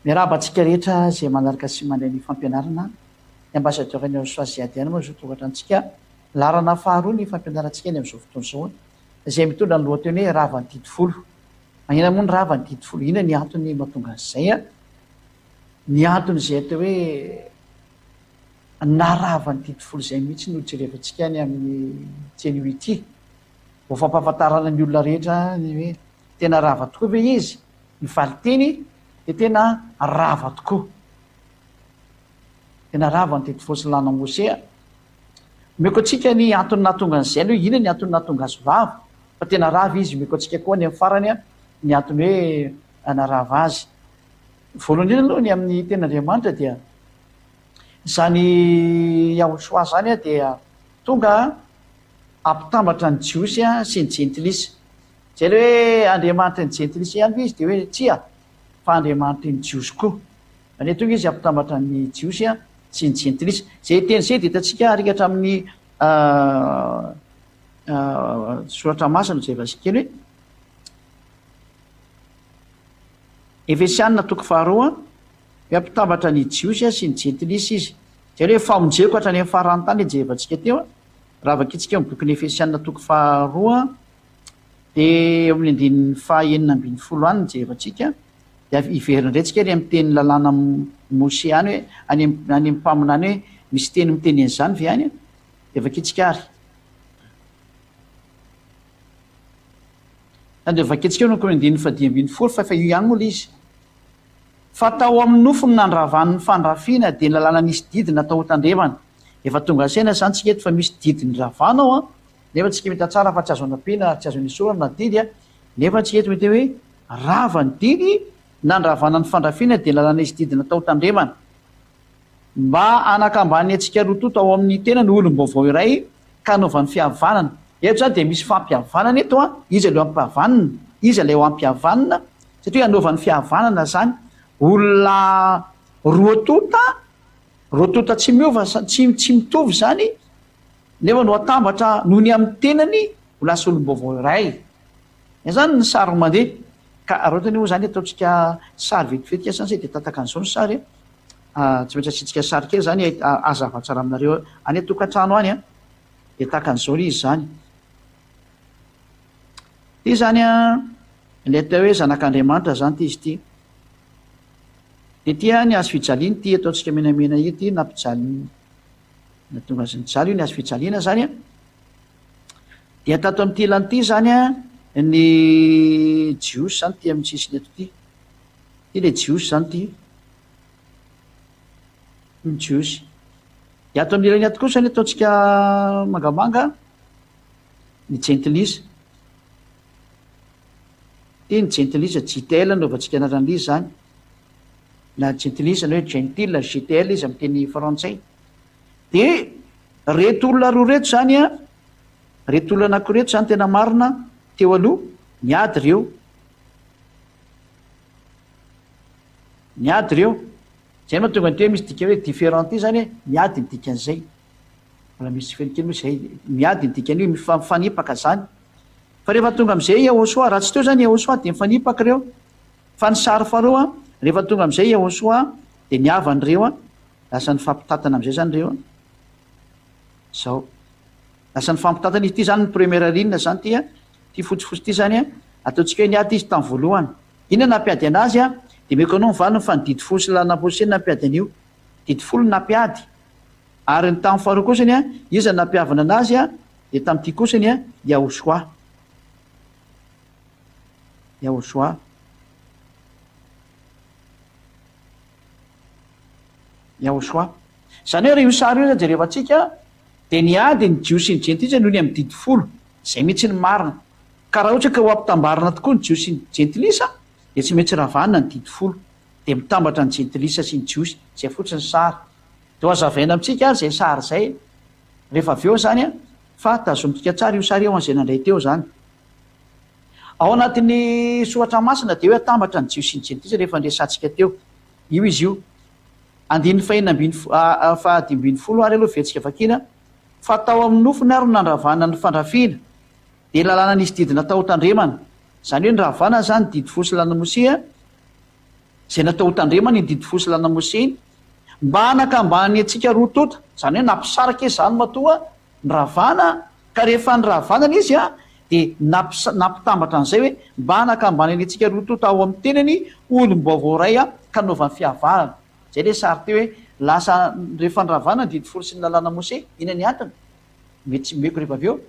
Miarabantsika rehetra zay manaraka sy mandray ny fampianarana ny ambassadeur ny soasiadiana moa zao tokatrantsika larana faharoa ny fampianarantsika ny amin'izao fotoana izao izay mitondra ny lohateny hoe rava ny didifolo. Magnina moa ny rava ny didifolo, ina ny antony mahatonga an'izay a? Ny antony izay atao hoe na rava ny didifolo izay mihitsy no jerevantsika ny amin'ny tseny ho ity. Ho fampahafantarana ny olona rehetra ny hoe tena rava tokoa ve izy? Ny valiteny dia tena rava tokoa. Tena rava ny didifolo sy lana mosea. Meko antsika ny antony nahatonga an'izay hoe ina ny antony nahatonga azy vava fa tena rava izy. Meko antsika koa ny amin'ny farany a ny antony hoe anarava azy. Voalohany indrindra aloha ny amin'ny ten'Andriamanitra dia izany Yahosoa zany a dia tonga ampitambatra ny jiosy a sy ny jentilisa. Zay ilay hoe Andriamanitra ny jentilisa ihany izy dia hoe tsia fa Andriamanitra ny jiosy koa. Ane tonga izy ampitambatra ny jiosy a sy ny jentilisa. Zay teny izay dia hitantsika arikatra amin'ny soratra masina izay vasikely hoe Efesianina toko faharoa hoe ampitambatra ny jiosy sy ny jentilisa izy. Zay hoe famonjeko hatrany amin'ny farany tany jerevantsika teo a. Raha vakitsika amin'ny bokin'ny Efesianina toko faharoa dia amin'ny andininy fahaenina ambin'ny folo any jerevantsika dia iverina indray ny amin'ny teny lalàna Mose any hoe any amin'ny mpaminany hoe misy teny miteny an'izany ve any dia vakitsika ary. Dia vakitsika no andininy fadimy ambin'ny folo fa io ihany moa izy. Fa tao amin'ny nofo ny nandravan'ny fandrafiana dia ny lalàna nisy didina tao tandremana. Efa tonga saina zany tsika eto fa misy didiny ravanao a nefa tsika mety tsara fa tsy azo anapina ary tsy azo nisorana didy a nefa tsika eto mety hoe rava ny didy nandravana ny fandrafiana dia lalàna nisy didina tao tandremana mba anakambany antsika roa tao amin'ny tena ny olom-baovao iray ka anaovan'ny fihavanana. Eto zany dia misy fampihavanana eto a izy aleo ampihavanana izy aleo ampihavanana satria anaovan'ny fihavanana zany olona roa tota tsy miova tsy mitovy zany nefa no atambatra noho ny amin'ny tenany ho lasa olom-baovao iray. Zany ny sary mandeha ka raotany moa zany ataontsika sary vetivety zany zay dia tataka an'izao ny sary tsy maintsy asitsika sary kely zany azavatsara aminareo any tokantrano any a dia tahaka an'izao izy zany. Ty zany a ilay atao hoe zanak'Andriamanitra zany ty izy ty. Dia ty ny hazo fijaliana ty ataontsika menamena ity nampijaliana natonga azy nijaly io ny hazo fijaliana zany a dia tato amin'ity ilany ity zany a ny jiosy zany ty amin'ny sisiny eto ty. Ty ilay jiosy zany ty ny jiosy. Dia ato amin'ny ilany ato kosa ny ataontsika mangamanga ny jentilisa. Ty ny jentilisa JTL anaovantsika anaran'izy zany na jentilisa na hoe gentil GTL izy amin'ny teny frantsay. Dia reto olona roa reto zany a reto olona anankireto zany tena marina teo aloha niady ireo zay mahatonga ny teo misy dika hoe différent ity zany hoe miady ny dikan'izay mbola misy felikely moa izay miady ny dikany mifanipaka zany. Fa rehefa tonga amin'izay Yahosoa raha tsy teo zany Yahosoa dia mifanipaka ireo fa ny sary faharoa rehefa tonga amin'izay Yahosoa dia niavan'ireo a lasa ny fampitatana amin'izay zany ireo zao lasa ny fampitatana izy ty zany ny première ligne zany ty a ty fotsifotsy ty zany a ataontsika hoe niady izy tamin'ny voalohany. Ina nampiady anazy a dia meko anao mivalina fa ny didifolo sy lalàna poseny nampiady an'io didifolo nampiady ary ny tamin'ny faharoa kosany a izy nampiavana anazy a dia tamin'ity kosany a Yahosoa zany hoe reha io sary io jerevantsika dia niady ny jiosy ny jentilisa noho ny amin'ny didifolo izay mihitsy ny marina. Ka raha ohatra ka ho ampitambarina tokoa ny jiosy ny jentilisa dia tsy maintsy ravanina ny didifolo dia mitambatra ny jentilisa sy ny jiosy izay fotsiny sary. Dia ho azavaina amintsika izay sary izay rehefa avy eo zany a fa tazomitsika tsara io sary eo an'izay nandray teo zany. Ao anatin'ny soratra masina dia hoe atambatra ny jiosy sy ny jentilisa rehefa andresantsika teo io izy io. Andininy fahadimy ambin'ny folo ary aloha vetsika vakina fa tao amin'ny nofony ary nandravana ny fandrafiana dia lalàna nisy didina tao tandremana. Zany hoe ny ravana zany didifolo sy lalàna Mosea zay natao hotandrema ny didy fosy lana Mose iny mba hanakambany antsika roa tota, zany hoe nampisaraka zany matoa nyravana, ka rehefa nyravanana izy dia nampitambatra an'izay hoe mba hanakambany any antsika roa tota ao amin'ny tenany olom-baovao ray ka naovan'ny fiavahana. Zay le sary teo hoe lasa rehefa nyravana ny didy fosy ny lalàna Mose, ina ny antony mety meko rehefa avy eo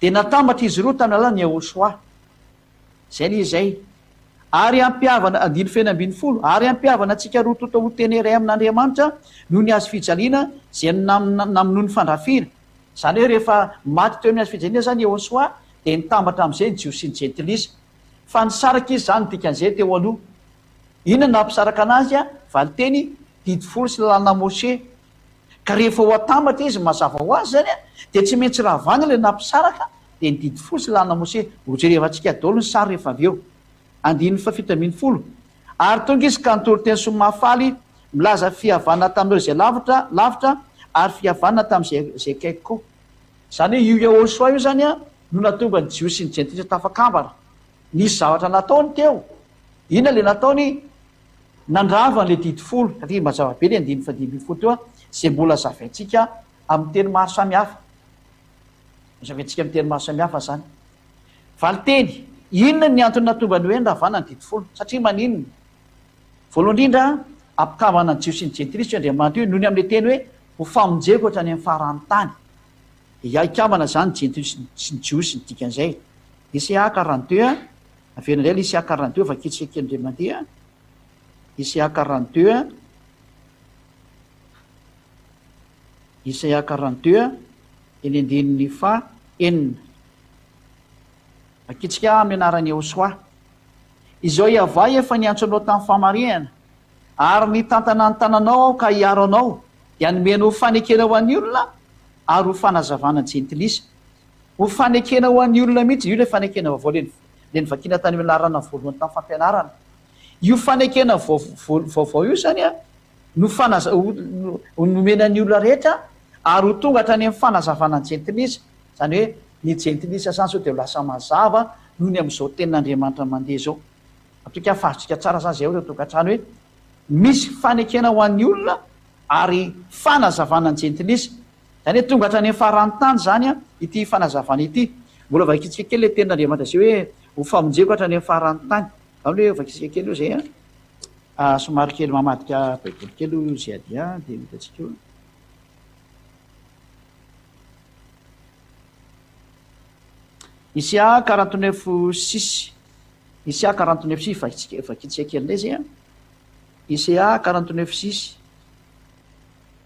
dia natambatra izy roa tamin'ny lalàna Yehosoa. Zay le izay ary ampiavana andiny fena ambin'ny folo, ary ampiavana antsika roa tota ho teny iray amin'Andriamanitra noho ny azo fijaliana zay namonoa ny fandrafina. Zany hoe rehefa maty teo amin'ny azo fijaliana zany Yehosoa dia nitambatra amin'izay ny Jios sy ny jentilisa, fa nisaraka izy zany dikan'izay teo aloha. Inona nampisaraka anazy valiteny didy folo sy lalàna Mose, ka rehefa ho atambatra izy mazava ho azy zany dia tsy maintsy ravana ilay nampisaraka dia ny didy folo sy lalàna Mose. Hojerevantsika daholo ny sary rehefa avy eo. Andiny fafito ambin'ny folo, ary tonga izy ka nitory teny somafaly milaza fihavana tamin'ireo zay lavitra ary fihavana tamin'izay kaiky koa. Zany hoe io Yehosoa io zany no natonga ny Jios sy ny jentilisa tafakambana. Nisy zavatra nataony teo. Inona le nataony? Nandrava le didy folo, satria mazava be le andiny fadimy ambin'ny folo teo zay mbola zavaintsika amin'ny teny maro samihafa. Zavaintsika amin'ny teny maro samihafa zany. Valiteny, inona ny antony natonga ny hoe nravana ny didy folo? Satria maninona? Voalohany indrindra ampikambana ny Jios sy ny jentilisa Andriamanitra io noho ny amin'ilay teny hoe ho famonjeko hatrany amin'ny faran'ny tany. Ikambana zany jentilisa sy ny Jios ny dikan'izay. Isaia 42, avena indray Isaia 42 vakitsika kely indray mandeha. Isaia 42, Isaia 42 eny andininy fahaenina. Vakitsika amin'ny anaran'i Yehosoa. Izao iavay efa niantso anao tamin'ny famarihana, ary nitantana ny tananao aho ka hiaro anao, dia nomenao fanekena ho an'ny olona ary ho fanazavana ny jentilisa. Ho fanekena ho an'ny olona mihitsy, io le fanekena vaovao le nivakiana tany amianarana voalohany tamin'ny fampianarana. Io fanekena vaovao io zany nomena ny olona rehetra ary ho tonga hatrany amin'ny fanazavana ny jentilisa. Zany hoe ny jentilisa zany sao dia lasa mazava noho ny amin'izao tenin'Andriamanitra mandeha zao. Atrika fahazotsika tsara zany zay hoe tokantrano hoe misy fanekena ho an'ny olona ary fanazavana ny jentilisa. Zany hoe tonga hatrany amin'ny faran'ny tany zany ity fanazavana ity. Mbola vakitsika kely le tenin'Andriamanitra zay hoe ho famonjeko hatrany amin'ny faran'ny tany. Zany hoe vakitsika kely io zay somary kely mamadika baiboly kely io zay adia dia hitatsika io. Isaia 49:6, Isaia 49:6 vakitsika kely indray zay Isaia 49:6.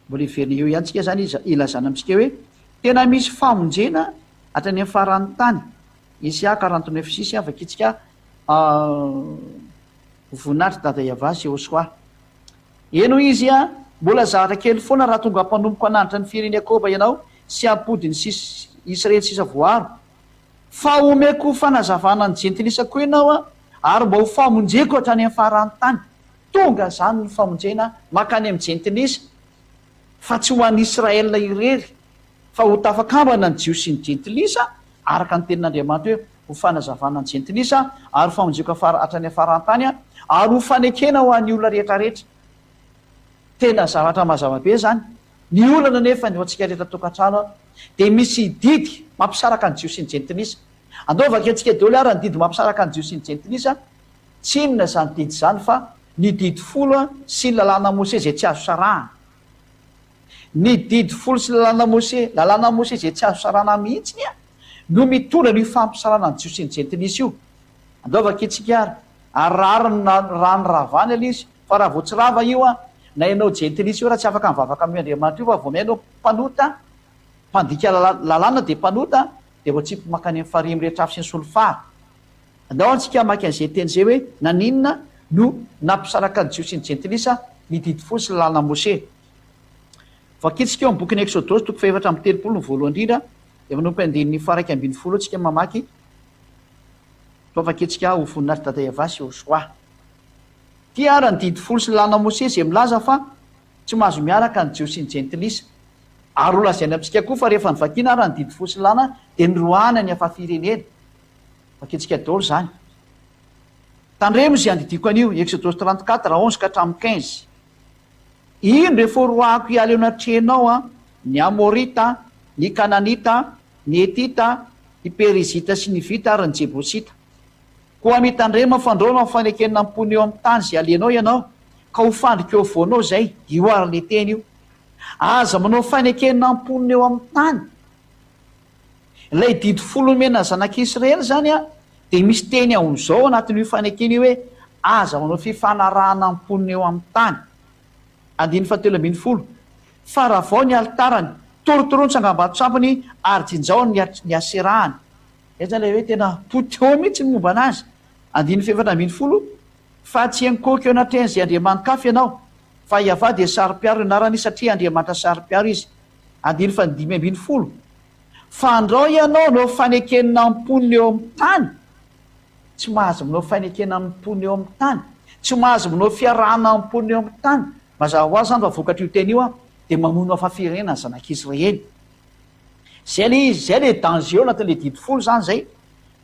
Mbola iverina eo ihany tsika zany ilazana amintsika hoe tena misy famonjena hatrany amin'ny faran'ny tany. Isaia 49:6 vakitsika voninahitra dada Iavasy Yehosoa. Eno izy mbola zavatra kely foana raha tonga mpanomboka hananitra ny firenena Jakoba ianao sy ampodiny Israely sisa voaro. Fa omeko fanazavana ny jentilisa koa ianao ary mba ho famonjeko hatrany amin'ny faran'ny tany. Tonga zany ny famonjena makany amin'ny jentilisa, fa tsy ho an'ny Israelina irery, fa ho tafakambana ny Jios sy ny jentilisa araka ny tenin'Andriamanitra hoe ho fanazavana ny jentilisa ary famonjeko hatrany amin'ny faran'ny tany ary ho fanekena ho an'ny olona rehetrarehetra. Tena zavatra mazava be zany. Ny olana nefa ny antsika rehetra tokantrano dia misy didy mampisaraka ny Jios sy ny jentilisa. Andaovaka antsika daholo ary ny didy mampisaraka ny Jios sy ny jentilisa, tsy inona zany didy zany fa ny didy folo sy ny lalàna Mose zay tsy azo sarahana. Ny didy folo sy lalàna Mose zay tsy azo sarahana mihitsy no mitondra ny fampisarana ny Jios sy ny jentilisa io. Andaovaka antsika ary raha ny ravana ilay izy, fa raha vao tsy rava io na ianao jentilisa io raha tsy afaka mivavaka amin'ny Andriamanitra io fa vao mainao mpanota, mpandika lalàna dia mpanota, dia vao tsy makany amin'ny farimy rehetra afy sy ny solofara. Andao antsika maka an'izay teny zay hoe naninona no nampisaraka ny Jios sy ny jentilisa ny didy folo sy lalàna Mose. Vakitsika eo amin'ny bokin'ny Exodosy 4:30 ny voalohany indrindra, dia manompo andininy 1:12 tsika mamaky. Vakitsika ho voninahitra dada Iavasy Yehosoa. Ty ara ny didy folo sy lalàna Mose zay milaza fa tsy mahazo miaraka ny Jios sy ny jentilisa. Ary ho lazaina amintsika koa fa rehefa nivakiana ara ny didy folo sy lalàna dia nirohana ny hafa firenena. Vakitsika daholo zany. tandremo zay andidiko an'io exodose 34 11 ka hatramin'ny 15 ino rehefa roako hiala eo anatrenao a ny amorita ny kananita ny etita ny perizita sy ny vita ary ny jebosita koa mitandrema fandraona ny fanekenina ampony eo amin'ny tany zay alenao ianao ka ho fandrika eo voanao zay io ary le teny io aza manao fanekenina amponiny eo amin'ny tany ilay didy folomena zanak'Israely zany a de misy teny ahon'izao anatin'io fanekena io hoe aza manao fifanarahana amponiny eo amin'ny tany andiny fahatelo ambin'ny folo fa raha vao ny altarany torotoroany tsangam-bato-tsampany ary jinjao ny aserahany zany le hoe tena poteo mihitsy ny momba anazy andiny fefatra ambin'ny folo fa tsy ankoko eo anatreny zay andriamanikafy ianao fa iavady e sary-piaro ianarany satria andriamanitra sary-piaro izy andiny fa dimy ambin'ny folo fandrao ianao no fanekenina amponiny eo amin'ny tany tsy mahazo manao fanekenina amponiny eo amin'ny tany tsy mahazo manao fiarahana amponiny eo amin'ny tany mazava ho azy zany fa vokatra io teny io a de mamono afafirenena ny zanak'Israely zay le izy zay le danger eo anatin'le didy folo zany zay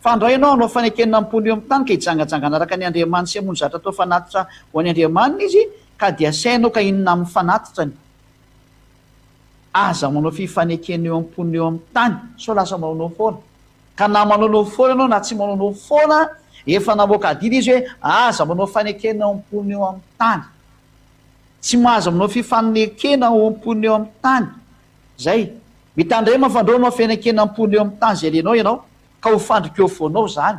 fandrao ianao no fanekenina amponiny eo amin'ny tany ka hijangajangana araka ny andriamanitra sy amono zatra atao fanatitra ho any andriamanina izy ka dia sainao ka inona amin'ny fanatitrany aza manao fifanekena eo amponiny eo amin'ny tany so lasa manaonao foana ka na manaonao foana ianao na tsy manaonao foana efa namoaka adidy izy hoe aza manao fanekena eo amponiny eo amin'ny tany tsy mahazo manao fifanekena eo amponiny eo amin'ny tany zay mitandrema fandraonao fanekena amponiny eo amin'ny tany zay lenao ianao ka ho fandrika eo foanao zany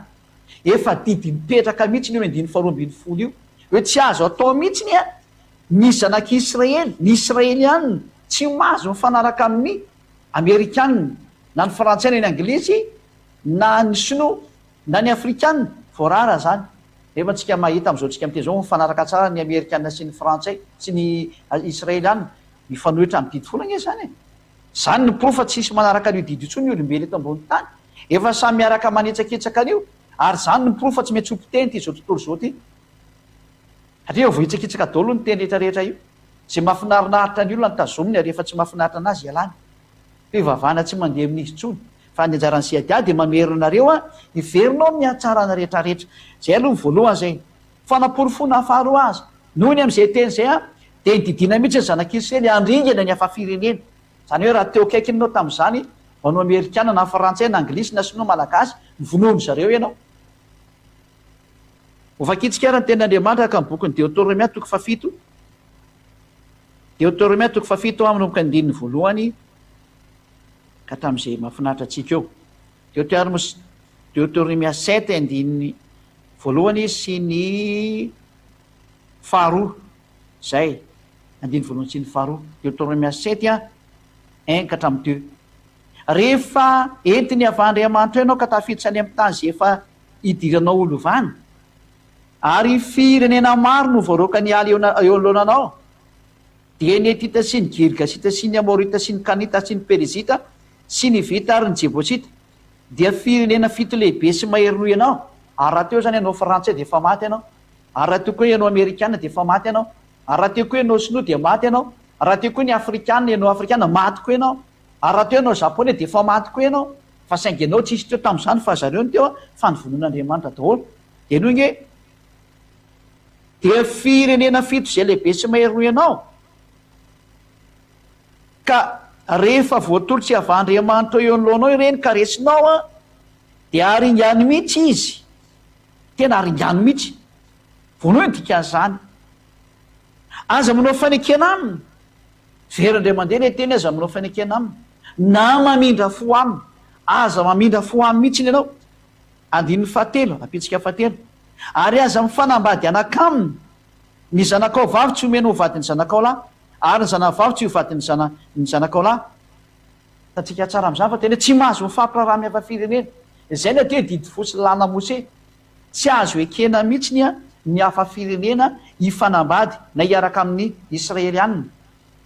efa didy mipetraka mihitsy ny eo andiny faharoa ambin'ny folo io hoe tsy azo atao mihitsy a ny zanak'Israely ny israelianina tsy mahazo mifanaraka amin'ny amerikanina na ny frantsay na ny anglisy na ny sinoa na ny afrikanina voarara zany efa tsika mahita am'izao tsika miteny zao mifanaraka tsara ny amerikanina sy ny frantsay sy ny israelianina mifanohitra amin'ny didy folo anie zany zany ny profa tsisy manaraka an'io didy itsony ny olombelo eto ambony tany efa samy miaraka manetsaketsaka an'io ary zany ny profa tsy maintsy ompiteny ty zao tontolo zao ty satria vo hitsakitsaka daholo ny teny rehetrarehetra io zay mahafinarinaritra ny olona ny tazominy rehefa tsy mahafinaritra anazy ialany fivavahana tsy mandeha amin'izy tsony fa ny anjarany sy adia de mamerionareo a iverinao amin'ny atsarana rehetrarehetra zay aloha ny voalohany zay fanaporofona hafaharoa azy noho ny am'izay teny zay a de nydidina mihitsy ny zanak'Israely andringana ny afa-firenena zany hoe raha teo akaikinanao tam'izany manao amerikana na frantsay na anglisy na sinoa malagasy nyvonoany zareo ianao ofakitsika ara ny tenin'Andriamanitra ka mibokyn'ny Deutéronomia toko fafito Deutéronomia toko fafito amin'nomboka andininy voalohany ka hatramin'izay mahafinaritra atsika eo Deutéronomia 7 andininy voalohany sy ny faharoa zay andiny voalohany sy ny faharoa Deutéronomia 7 a 1 ka hatramin'ny 2 rehefa entiny avandriamanitra ianao ka tafiditra any amin'ny tany zay efa idiranao olovany ary firenena maro no voaroaka ny ala eo alohananao dia ny etita sy ny girgasita sy ny amorita sy ny kanita sy ny perizita sy ny vita ary ny jebosita dia firenena fito lehibe sy maherono ianao ary raha teo zany ianao frantsay de efa maty ianao ary raha teo koa ianao amerikana de efa maty ianao ary raha teo koa ianao sinoa de maty ianao raha teo koa ny afrikana ianao afrikana maty koa ianao ary raha teo ianao japonais de efa maty koa ianao fa saingy ianao tsisy teo tam'izany fa zareo ny teo a fa nyvonon'Andriamanitra daholo de noho nge de firenena fito zay lehibe sy maherono ianao ka rehefa voatolotsy avandriamanitra eo anoloanao ireny ka resinao a de aringany mihitsy izy tena aringany mihitsy voanoho ny dikan'izany aza manao fanekena aminy verandray mandeha le teny aza manao fanekena aminy na mamindra fo aminy aza mamindra fo aminy mihitsy ny ianao andininy fahatelo apitsika fahatelo ary aza mifanambady anakaminy ny zanakao vavy tsy omena ho vadiny zanakao lahy ary ny zanavavy tsy ho vadiny ny zanakao lahy tatsika tsara am'izany fa tena hoe tsy mahazo mifampiraraha miafa-firenena zay ny ateo didy fosy lana mose tsy azo ekena mihitsy ny afa-firenena hifanambady na hiaraka amin'ny israelianina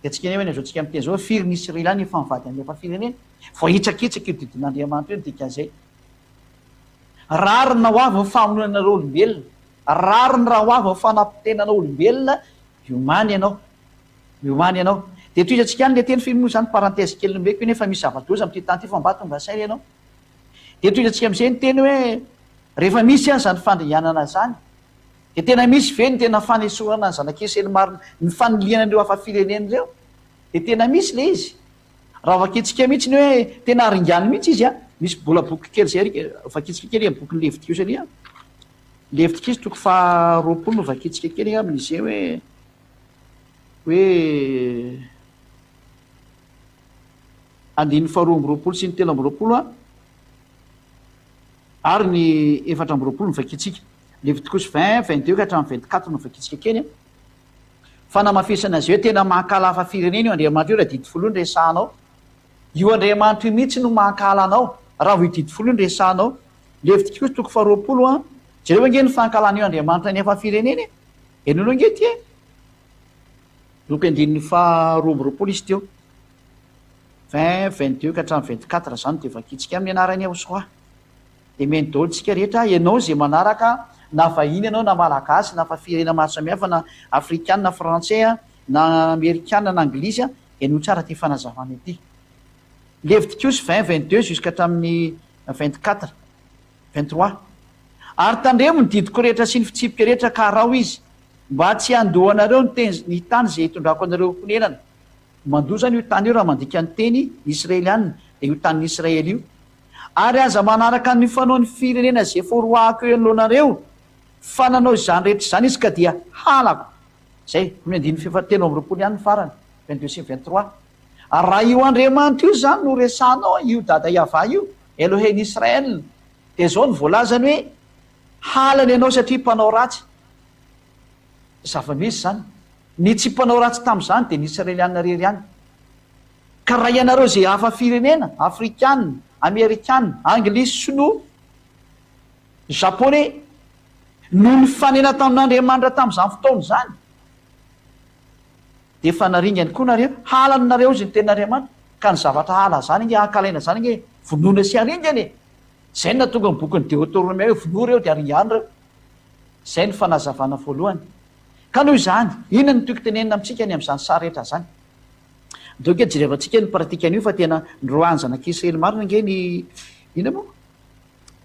de tsika ny hoe zao tsika miteny zao firy ny israelianina hifanivady amin'ny afa-firenena vo hitsakitsaka io didin'Andriamanitra io ny dikan'izay rarina ho avy ny famononana olombelona rariny raha ho avy ny fanampitenana olombelona miomany ianao de toizatsika any le teny filmoa zany parantèse kely mbeko iny efa misy zava-doza am'ty tany ty fambatonga saina ianao de toizatsika am'izay ny teny hoe rehefa misy any zany fandringanana zany de tena misy ve ny tena fanesoana ny zanak'israely marina ny faniliana andreo hafa firenena reo de tena misy le izy raha vakitsika mihitsy ny hoe tena ringany mihitsy izy a misy bola boky kely zay vakitsika kely amy boky ny levitikio satria levitika izy toko fa roapolo no vakitsika kely amin'izay hoe andiny faharoa amby roapolo sy ny telo amby roapolo ary ny efatra amby roapolo no vakitsika levitikos 20 22 ka hatramin'ny 24 no vakitsika kely fa namafisana azy hoe tena mahakala hafa firenena io andriamanitra io raha didy folo ny resahanao io andriamanitra io mihitsy no mahakala anao raha vo didy folo ny resahanao levitikos toko fa roapolo jereo nge ny fankalana io andriamanitra ny hafa firenena enolo nge ty loko andininy faharoa amby roapolo izy teo 20 22 ka hatramin'ny 24 zany de vakitsika amin'ny anarany aosoa de meny daolontsika rehetra ianao zay manaraka na vahiny ianao na malagasy na fa firenena maro samihafa na afrikana na français na amerikana na anglisy ianao tsara ty fanazavana ity levitikos 20 22 jusqu'à hatramin'ny 24 23 ary tandremo ny didiko rehetra sy ny fitsipika rehetra ka rao izy mba tsy andohanareo ny tany zay hitondrako anareo konenana mandoa zany io tany io raha mandika ny teny israelianina de io tanin'ny israely io ary aza manaraka ny fanao ny firenena zay foroahako eo anoloanareo fa nanao zany rehetra zany izy ka dia halako zay ny andiny fifatelo amby roapolo ihany ny farany 22 sy 23 ary raha io andriamanitra io zany no resanao io dada iava io eloheny israel de zao ny voalazany hoe halany ianao satria mpanao ratsy zava-misy zany ny tsy mpanao ratsy tam'izany de ny israelianina rery ihany ka raha ianareo zay hafa firenena afrikana amerikana anglisy sinoa japonais no ny fanena tamin'andriamanitra tam'izany fotaony zany de fa naringany koa nareo halany nareo zy ny ten'andriamanitra ka ny zavatra hala zany nge ankalaina zany nge vonoana sy aringany zay na tonga ny bokyny Deutéronome hoe vonoa reo de aringany reo zay ny fanazavana voalohany ka noho izany inona ny toeky tenenina amitsika ny am'izany sary rehetra zany doke jerevantsika ny pratika an'io fa tena nyroany zanak'israely marina nge ny ina moa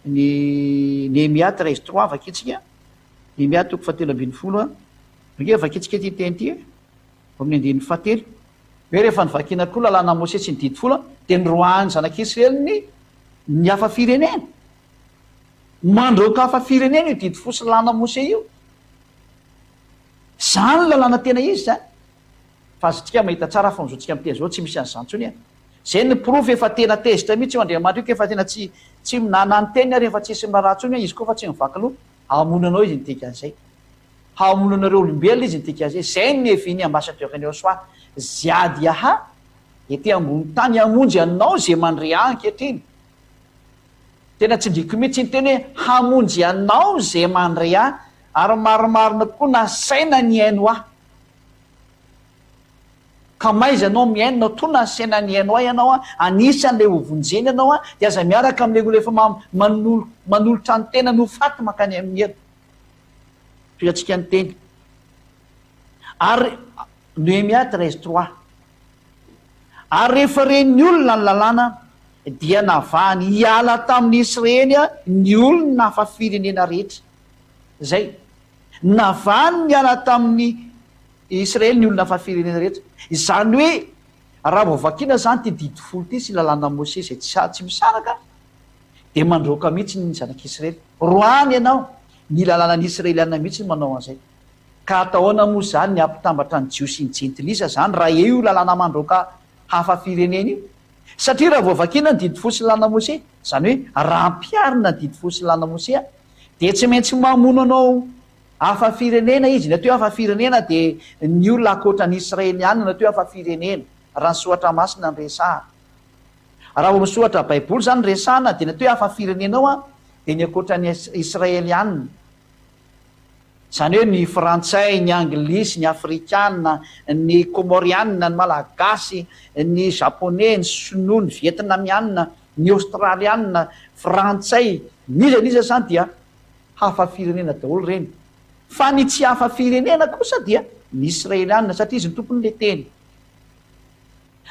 ny Néhémia 13:3 vakitsika Néhémia toko fahatelo ambin'ny folo nge vakitsika ty teny ty amin'ny andin'ny fahatelo hoe rehefa nyvakina koa lalàna Mose sy ny didy folo de nyroany zanak'israely ny hafa firenena mandroka hafa firenena io didy fo sy lalàna Mose io zany lalàna tena izy zany fa azotsika mahita tsara fa mizotsika am'teny zao tsy misy an'izany tsony zay ny profy efa tena tezitra mihitsy io andriamanitra io ka efa tena tsy minana ny teny rehefa tsisy miraha tsony izy koa fa tsy mivaky loha hamonanao izy nitika an'izay hamonanareo olombelona izy nitika an'izay zay ny eviny ambassadeur-ny soa ziady aha ety ambony tany hamonjy anao zay mandre ankehitriny tena tsy ndriko mihitsy ny teny hoe hamonjy anao zay mandre ary maromarina koa nasaina ny aino ahy ka maizy anao miainonao to nasaina ny aino ahy ianao anisan'lay hovonjeny ianao de aza miaraka am'lay olo efa manolotra ny tena no faty makany amin'ny elo toatsika ny teny ary Néhémia 13:3 ary rehefa reny olona ny lalàna dia navahany hiala tamin'ny Israely ny olona hafa firenena rehetra zay navahany miala tamin'ny Israely ny olona hafa firenena rehetra izany hoe raha voavakiana zany ty didy folo ty sy lalàna Mose zay tsy misaraka de mandroka mihitsy ny zanak'Israely roany ianao ny lalànany israelianina mihitsy ny manao an'izay ka atahoana moa zany ny ampitambatra ny jio sy ny jentilisa zany raha io lalàna mandroka hafa firenena io satria raha voavakiana ny didy fo sy lalàna Mose zany hoe raha ampiarina ny didy fo sy lalàna Mose de tsy maintsy mamono anao hafa firenena izy nateo hafa firenena de ny olona akoatrany israelianina nateo hafa firenena raha nysoatra masina ny resaha raha vo misoatra baiboly zany resahana de nateo hafa firenenao de ny akoatrany israelianina zany hoe ny frantsay ny anglisy ny afrikana ny comorianina ny malagasy ny japonais ny sinoa ny vietnamianina ny australianina frantsay nizaniza zany dia hafa firenena daholo reny fa ny tsy hafa firenena kosa dia ny israelianina satria izy ny tompony le teny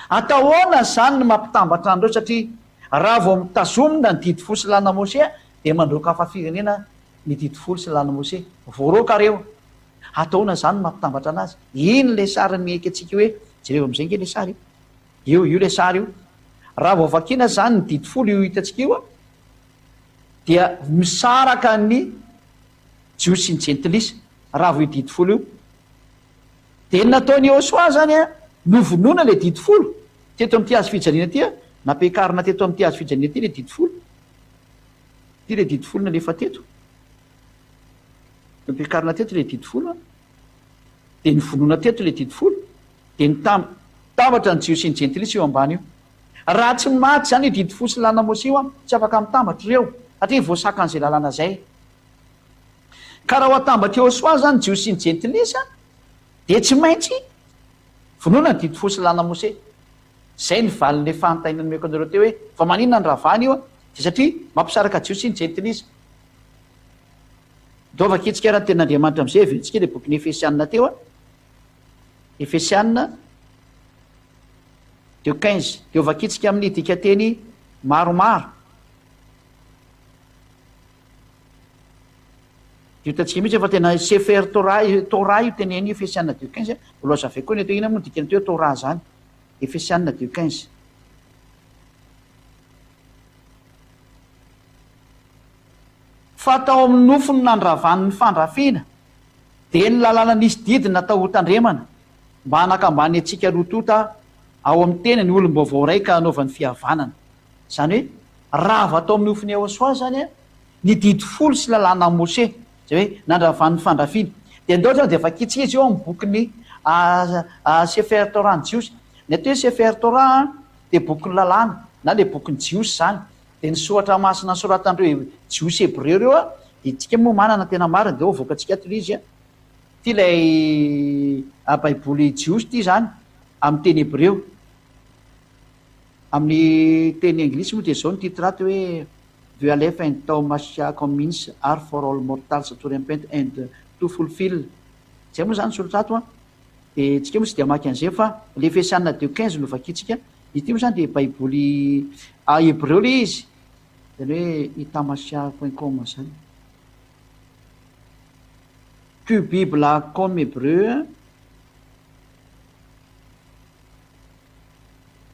atahoana zany ny mampitambatra andreo satria raha vo mitazomina ny didy fo sy lalàna Mose de mandroka hafa firenena ny didifolo sy lalàna Mose voaroka reo ataona zany mampitambatra anazy iny le sary miaiky atsika hoe jereo am'izay nge le sary io le sary io raha voavakiana zany ny didifolo io hitatsika io a dia misaraka ny jiosy sy ny jentilisa raha vo io didifolo io de nataony Iosoa zany a novonona le didifolo teto am'ty azo fijaliana ty a nampiakarina teto am'ty azo fijaliana ty le didifolo ty le didifolo na lefa teto nampiakarina teto le didifolo de nyvonona teto le didifolo de nytambatra ny jiosy sy ny jentilisa io ambany io raha tsy maty zany io didifolo sy lalàna Mose io a tsy afaka mitambatra ireo satria voasaka an'izay lalàna zay ka raha ho atambatra Iosoa zany jiosy sy ny jentilisa de tsy maintsy vonoana ny didifolo sy lalàna Mose zay ny valin'le fantaina nomeko anareo teo hoe fa maninona ny ravany io a de satria mampisaraka jiosy sy ny jentilisa dova kitsika raha ny ten'Andriamanitra am'izay aventsika le boky ny Efesianina teo a Efesianina 2:15 de ovakitsika amin'ny dika teny maromaro de hitantsika mihitsy fa tena Sefer Torah io teneny Efesianina 2:15 voaloha zavay koa ny atao ina moa dikany teo Torah zany Efesianina 2:15 fa tao amin'ny nofony nandravan'ny fandrafiana de ny lalàna nisy didiny natao hotandremana mba hanakambany atsika rotota ao amin'ny tena ny olom-baovao raika anaovan'ny fihavanana zany hoe raha va atao amin'ny nofony Iosoa zany a ny didifolo sy lalàna Mose zay hoe nandravan'ny fandrafiana de andao zany de vakitsika izy eo amin'ny bokyny Sefer Torah ny jiosy ny atao hoe Sefer Torah de bokyny lalàna na le bokyny jiosy zany de ny soatra masina soratandreo jiosy hebreo reo a de tsika moa manana tena marina de voaka atsika ato izy a ty lay baiboly jiosy ty zany amin'ny teny hebreo amin'ny teny anglisy moa de zao ny titraty hoe the Aleph and Tau Mashiach means are for all mortals to repent and to fulfill zay moa zany solotrato a de tsika moa tsy de amaky an'izay fa le Efesianina 2:15 no vakitsika ity moa zany de baiboly hebreo le izy zany hoe itamashiach.com zany que Bible comme hébreu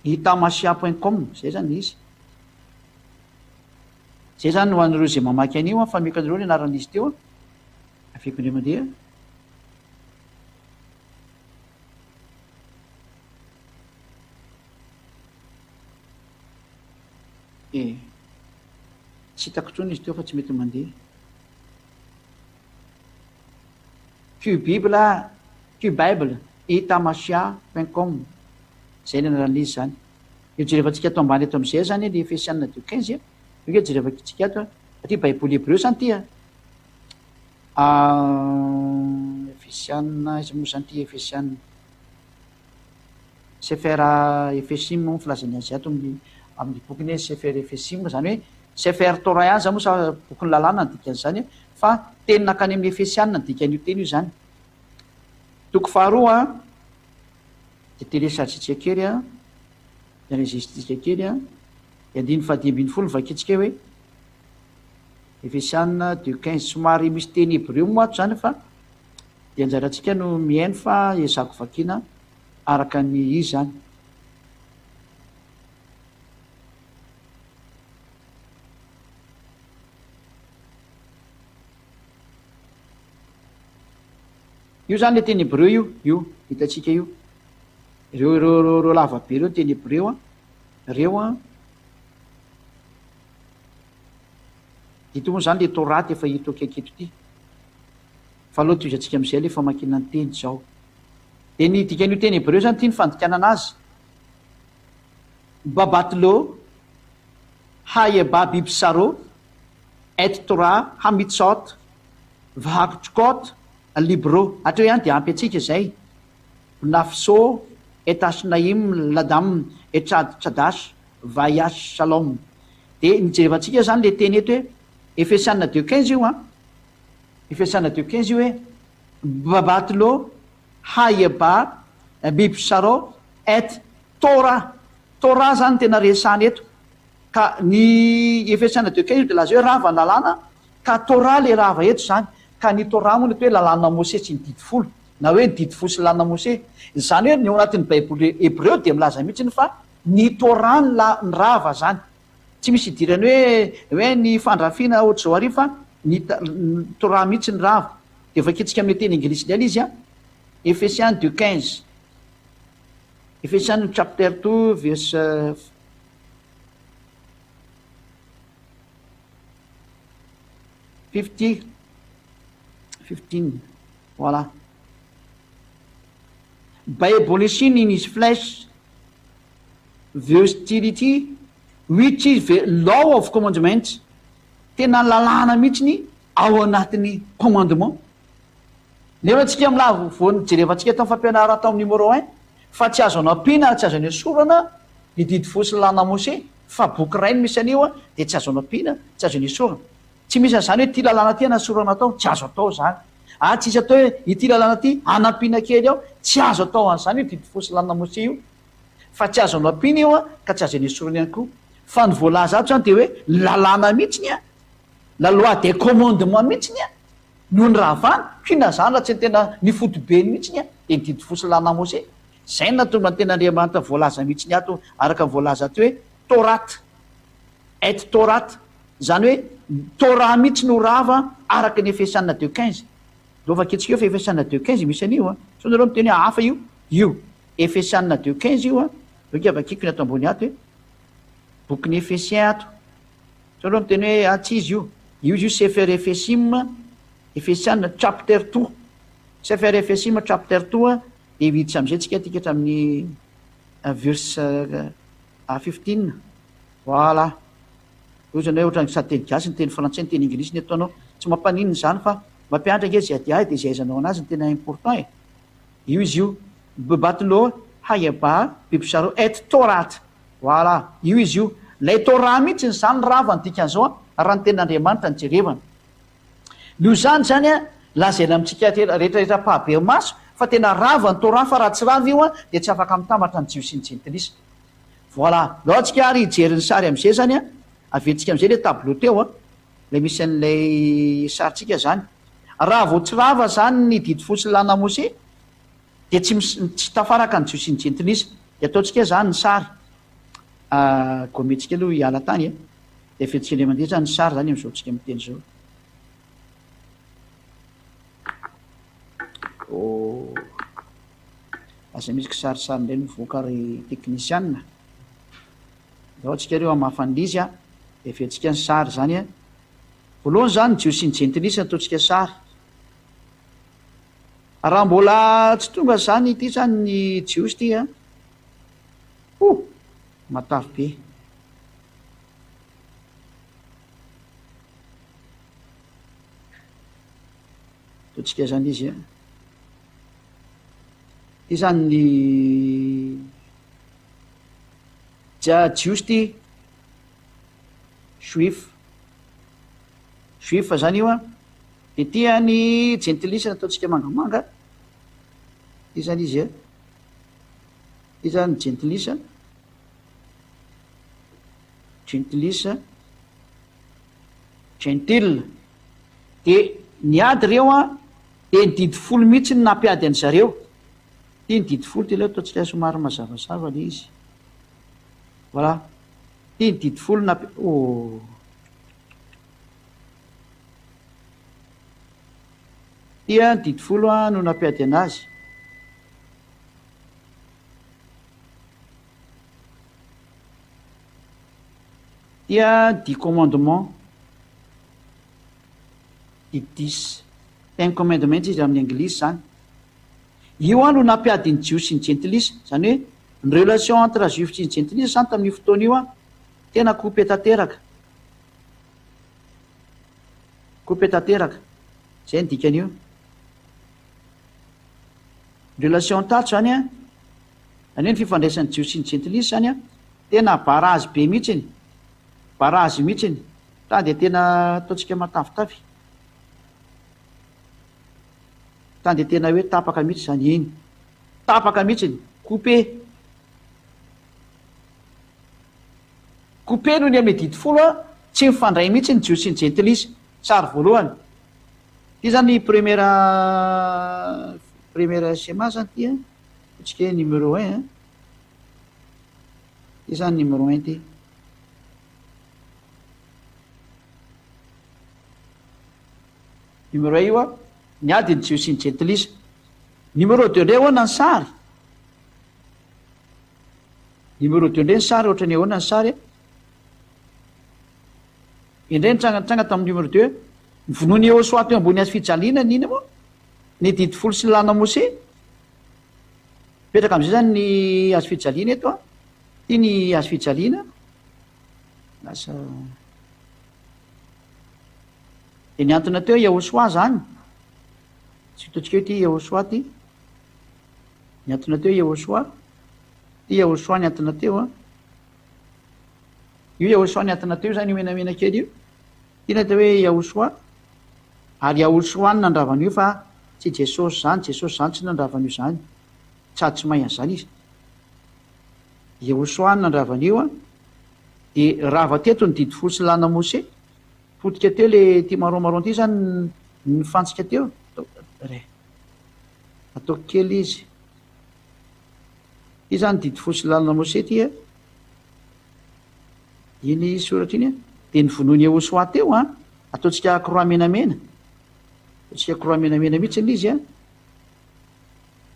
itamashiach.com zay zany izy zay zany ho an'ireo zay mamaky an'io a fa meko an'ireo ny anaran'izy teo a afeko indray mandeha tsy hitako trony izy teo fa tsy mety mandeha Bible itamashiach.com zay ny anaran'izy zany io jerevantsika ato ambany eto am'izay zany le Efesianina 2:15 io jerevakitsika ato satria baiboly hebreo zany ty a Efesianina izy moa zany ty Efesianina Sefer Efesim filazany azy ato amin'ny bokyny hoe Sefer Efesim zany hoe Sefer Torah ihany zany moa sa bokyny lalàna ny dikany zany fa teny nakany amin'ny Efesianina ny dikan'io teny io zany toko faharoa de telesaritsika kely a de enregistritsika kely a de 5:15 vakitsika hoe Efesianina 2:15 somary misy teny hebreo moa ato zany fa de anjaratsika no mihaino fa ezako vakina araka ny izy zany io zany le teny hebreo io hitatsika io reo lavabe reo teny hebreo a reo a dito moa zany le toraty efa hito akeketo ty fa aloha to izatsika am'izay le famakina ny teny zao de ny dikan'io teny hebreo zany ty ny fandikanana azy babatlo hayeba bibsaro et Torah hamitsot vahakitrokot libro atreo ihany de ampy atsika zay nafso etasnaim ladam etradash vayas shalom de nijerevantsika zany le teny eto hoe Efesianina 2:15 io a Efesianina 2:15 io hoe babatlo hayeba bibsaro et Torah zany tena resany eto ka ny Efesianina 2:15 de laza hoe raha va lalàna ka Torah le rava eto zany ka ny Torah moa ny hoe lalàna Mose tsy ny didy folo na hoe ny didy folo sy lalàna Mose zany hoe ny ao anatin'ny baiboly hébreu dia milaza mihitsiny fa ny Torah ny rava zany tsy misy idirany hoe ny fandrafiana ohatr'izao ary fa ny Torah mihitsy ny rava dia vakitsika amin'ny teny anglisy ilay izy a Ephésiens 2:15 Ephésiens chapter 2 verse 15 voilà by abolishing in his flesh the hostility which is the law of commandment tena lalàna mihitsiny ao anatin'ny commandement nefa antsika milavo voany jerevantsika tamin'ny fampianarana tao amin'ny numéro 1 fa tsy azo anao ampiana tsy azo any esorana ny didy folo sy lalàna Mose fa boky ray no misy anio a dia tsy azo anao ampiana tsy azo any esorana tsy misy an'izany hoe ity lalàna ty anasorana atao tsy azo atao zany tsy isy atao hoe ity lalàna ty anampiana kely ao tsy azo atao an'izany hoe didy folo sy lalàna Mose io fa tsy azo anao ampiana io a ka tsy azo any esorana ihany koa fa ny voalaza ato zany dia hoe lalàna mihitsiny a la loi des commandements mihitsiny a no ny ravana kina zany raha tsy ny tena ny fotobeny mihitsiny a dia ny didy folo sy lalàna Mose zay natonga ny tena Andriamanitra voalaza mihitsiny ato araka voalaza ato hoe torate et torate zany hoe Torah mihitsy no rava araka ny Ephésiens 2:15 lova kitsika eo fa Ephésiens 2:15 misy an'io a so nareo miteny hoe hafa io Ephésiens 2:15 io a doka avakiko ny ato ambony ato hoe bokin'ny Ephésiens ato so nareo miteny hoe tsy izy io Sefer Ephésiens chapter 2 Sefer Ephésiens chapter 2 a dia viditra am'izay tsika tika hatramin'ny verse 15 voilà ozany hoe ohatrany sady teny gasy ny teny frantsay ny teny inglisy ny ataonao tsy mampanininy zany fa mampianatra nge zay adia dia zay aizanao anazy ny tena important io izy io bebatilo hayaba bibisaro et torate voilà io izy io lay Torah mihitsy ny zany rava ny dikan'izao a raha ny ten'Andriamanitra ny jerevana no zany a lazaina amintsika rehetrarehetra pahabe maso fa tena rava ny Torah fa raha tsy rava io a dia tsy afaka mitambatra ny jios sy ny jentilisa voilà lao antsika ary hijery ny sary am'izay zany a aventsika am'izay le tableau teo a lay misy an'lay saritsika zany raha vao tsy rava zany ny didy folo sy lalàna Mose dia tsy tafaraka ny jios sy ny jentilisa dia ataontsika zany ny sary gomentsika aloha hiala tany dia aventsika le mandeha zany ny sary zany am'izao tsika miteny zao asa misy kisarisary indray mivoaka ry teknisianina dao antsika reo amafan'izy a dia aventsika ny sary zany a voalohany zany ny jios sy ny jentilisa ataontsika sary raha mbola tsy tonga zany ity zany ny jios ty a matavy be ataontsika zany izy a ty zany ny jios ty juif zany io a dia ty a ny jentilisa ataontsika mangamanga ty zany izy a ty zany ny jentilisa gentile dia ny ady reo a dia ny didy folo mihitsy ny nampiady any zareo ty ny didy folo ty leo ataontsika somary mazavazava le izy voilà ty ny didy folo ty a ny didy folo a no nampiady anazy dia 10 commandement 10 commandement izy amin'ny anglisy zany io a no nampiady ny jios sy ny jentilisa zany hoe ny relation entre juif sy ny jentilisa zany tamin'ny fotoana io a tena coupé tanteraka zay ny dikan'io relation tato zany a zany hoe ny fifandraisan'ny jios sy ny jentilisa zany a tena barazy be mihitsiny barazy mihitsiny ta dia tena ataontsika matavitavy ta dia tena hoe tapaka mihitsy zany iny tapaka mihitsiny coupé noho ny amin'ny didy folo a tsy mifandray mihitsy ny jios sy ny jentilisa sary voalohany ty zany première schéma zany ty ohatsika hoe numéro 1 ty zany numéro 1 ty numéro 1 io a ny adiny tsy io sy ny gentilisa numéro 2 ndray ahoana ny sary numéro 2 ndray ny sary ohatra ny ahoana ny sary indray nitranga tamin'ny numéro 2 nyvonoany eo soato eo ambony hazo fijaliana nina moa ny didy folo sy ny lana mose petraka am'izay zany ny hazo fijaliana eto a ty ny hazo fijaliana lasa de ny antona teo Yahosoa zany tsy hitatsika hoe ty Yahosoa ty ny antona teo Yahosoa ty Yahosoa ny antona teo a io Yahosoa ny antona teo zany io menamena kely io tina atao hoe Yahosoa ary Yahosoa ny nandravan'io fa tsy Jesosy zany tsy nandravan'io zany tsady tsy mahay an'izany izy Yahosoa ny nandravan'io a de rava teto ny didy folo sy lana Mose fotika teo le ty maromaron ty zany nifantsika teo atao kely izy ty zany didy folo sy lana Mose ty a iny soratra iny a de ny vonoany Yahosoa teo a ataotsika croix menamena ataotsika croix menamena mihitsy izy a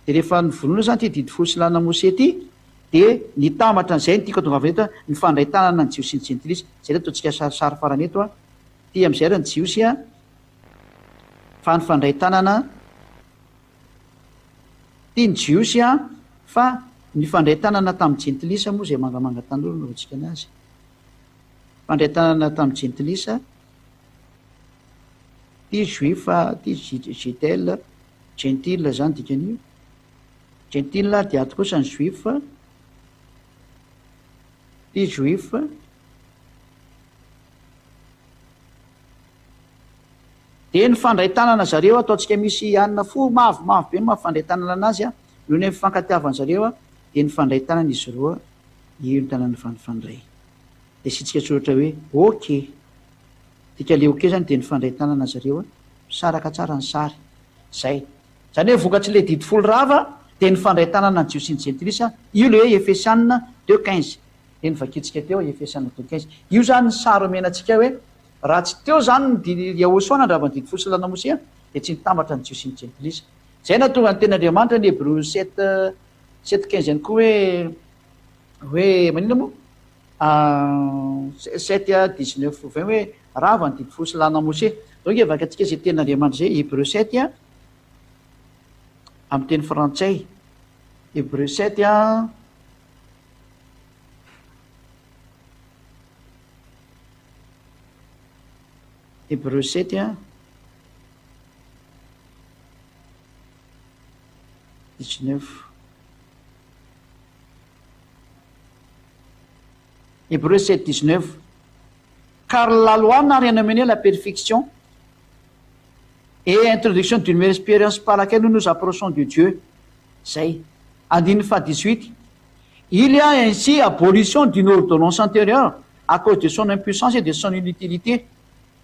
de rehefa ny vonoana zany ty didy folo sy lana Mose ty de nitambatra an'izay ny tiako tonga aveto ny fandray tanana ny jiosy ny gentilisa zay le ataotsika sarisary farany eto a ty am'izay ra ny jiosy a fa ny fandray tanana ty ny jiosy a fa ny fandray tanana tamin'ny gentilisa moa zay mangamanga tan'olo no atsika anazy fandray tanana tamin'ny gentilisa ty juifa ty gitelle gentile zany dikan'io gentile de ato kosa ny juifa ty juifa de ny fandray tanana zareo ataotsika misy anina fo mavo be mafandray tanana anazy a io ny mifankatiavany zareo a de ny fandray tanana izy roa io ny tanana fanifandray de sitsika tsoratra hoe ok tika le ok zany de ny fandray tanana zareo a saraka tsara ny sary zay zany hoe vokatsy le didy folo rava de ny fandray tanana ny jiosy ny gentilisa io le hoe Efesianina 2:15 de ny vakitsika teo Efesianina 2:15 io zany ny sary omenatsika hoe raha tsy teo zany ny Yahosoa nandravany didy folo sy lana Mose de tsy nitambatra ny jiosy ny gentilisa zay na tonga ny ten'Andriamanitra ny Hébreu 7:15 ihany koa hoe manina moa 7:19 hoe rava ny didy folo sy lana Mose donc vaka atsika zay ten'Andriamanitra zay Hébreu 7 a amin'ny teny frantsay Hébreu 7 a Hébreu 7 a 19 Hébreu 7:19 car la loi n'a rien amené à la perfection et introduction d'une meilleure expérience par laquelle nous nous approchons de Dieu zay andiny fa 18 il y a ainsi abolition d'une ordonnance antérieure à cause de son impuissance et de son inutilité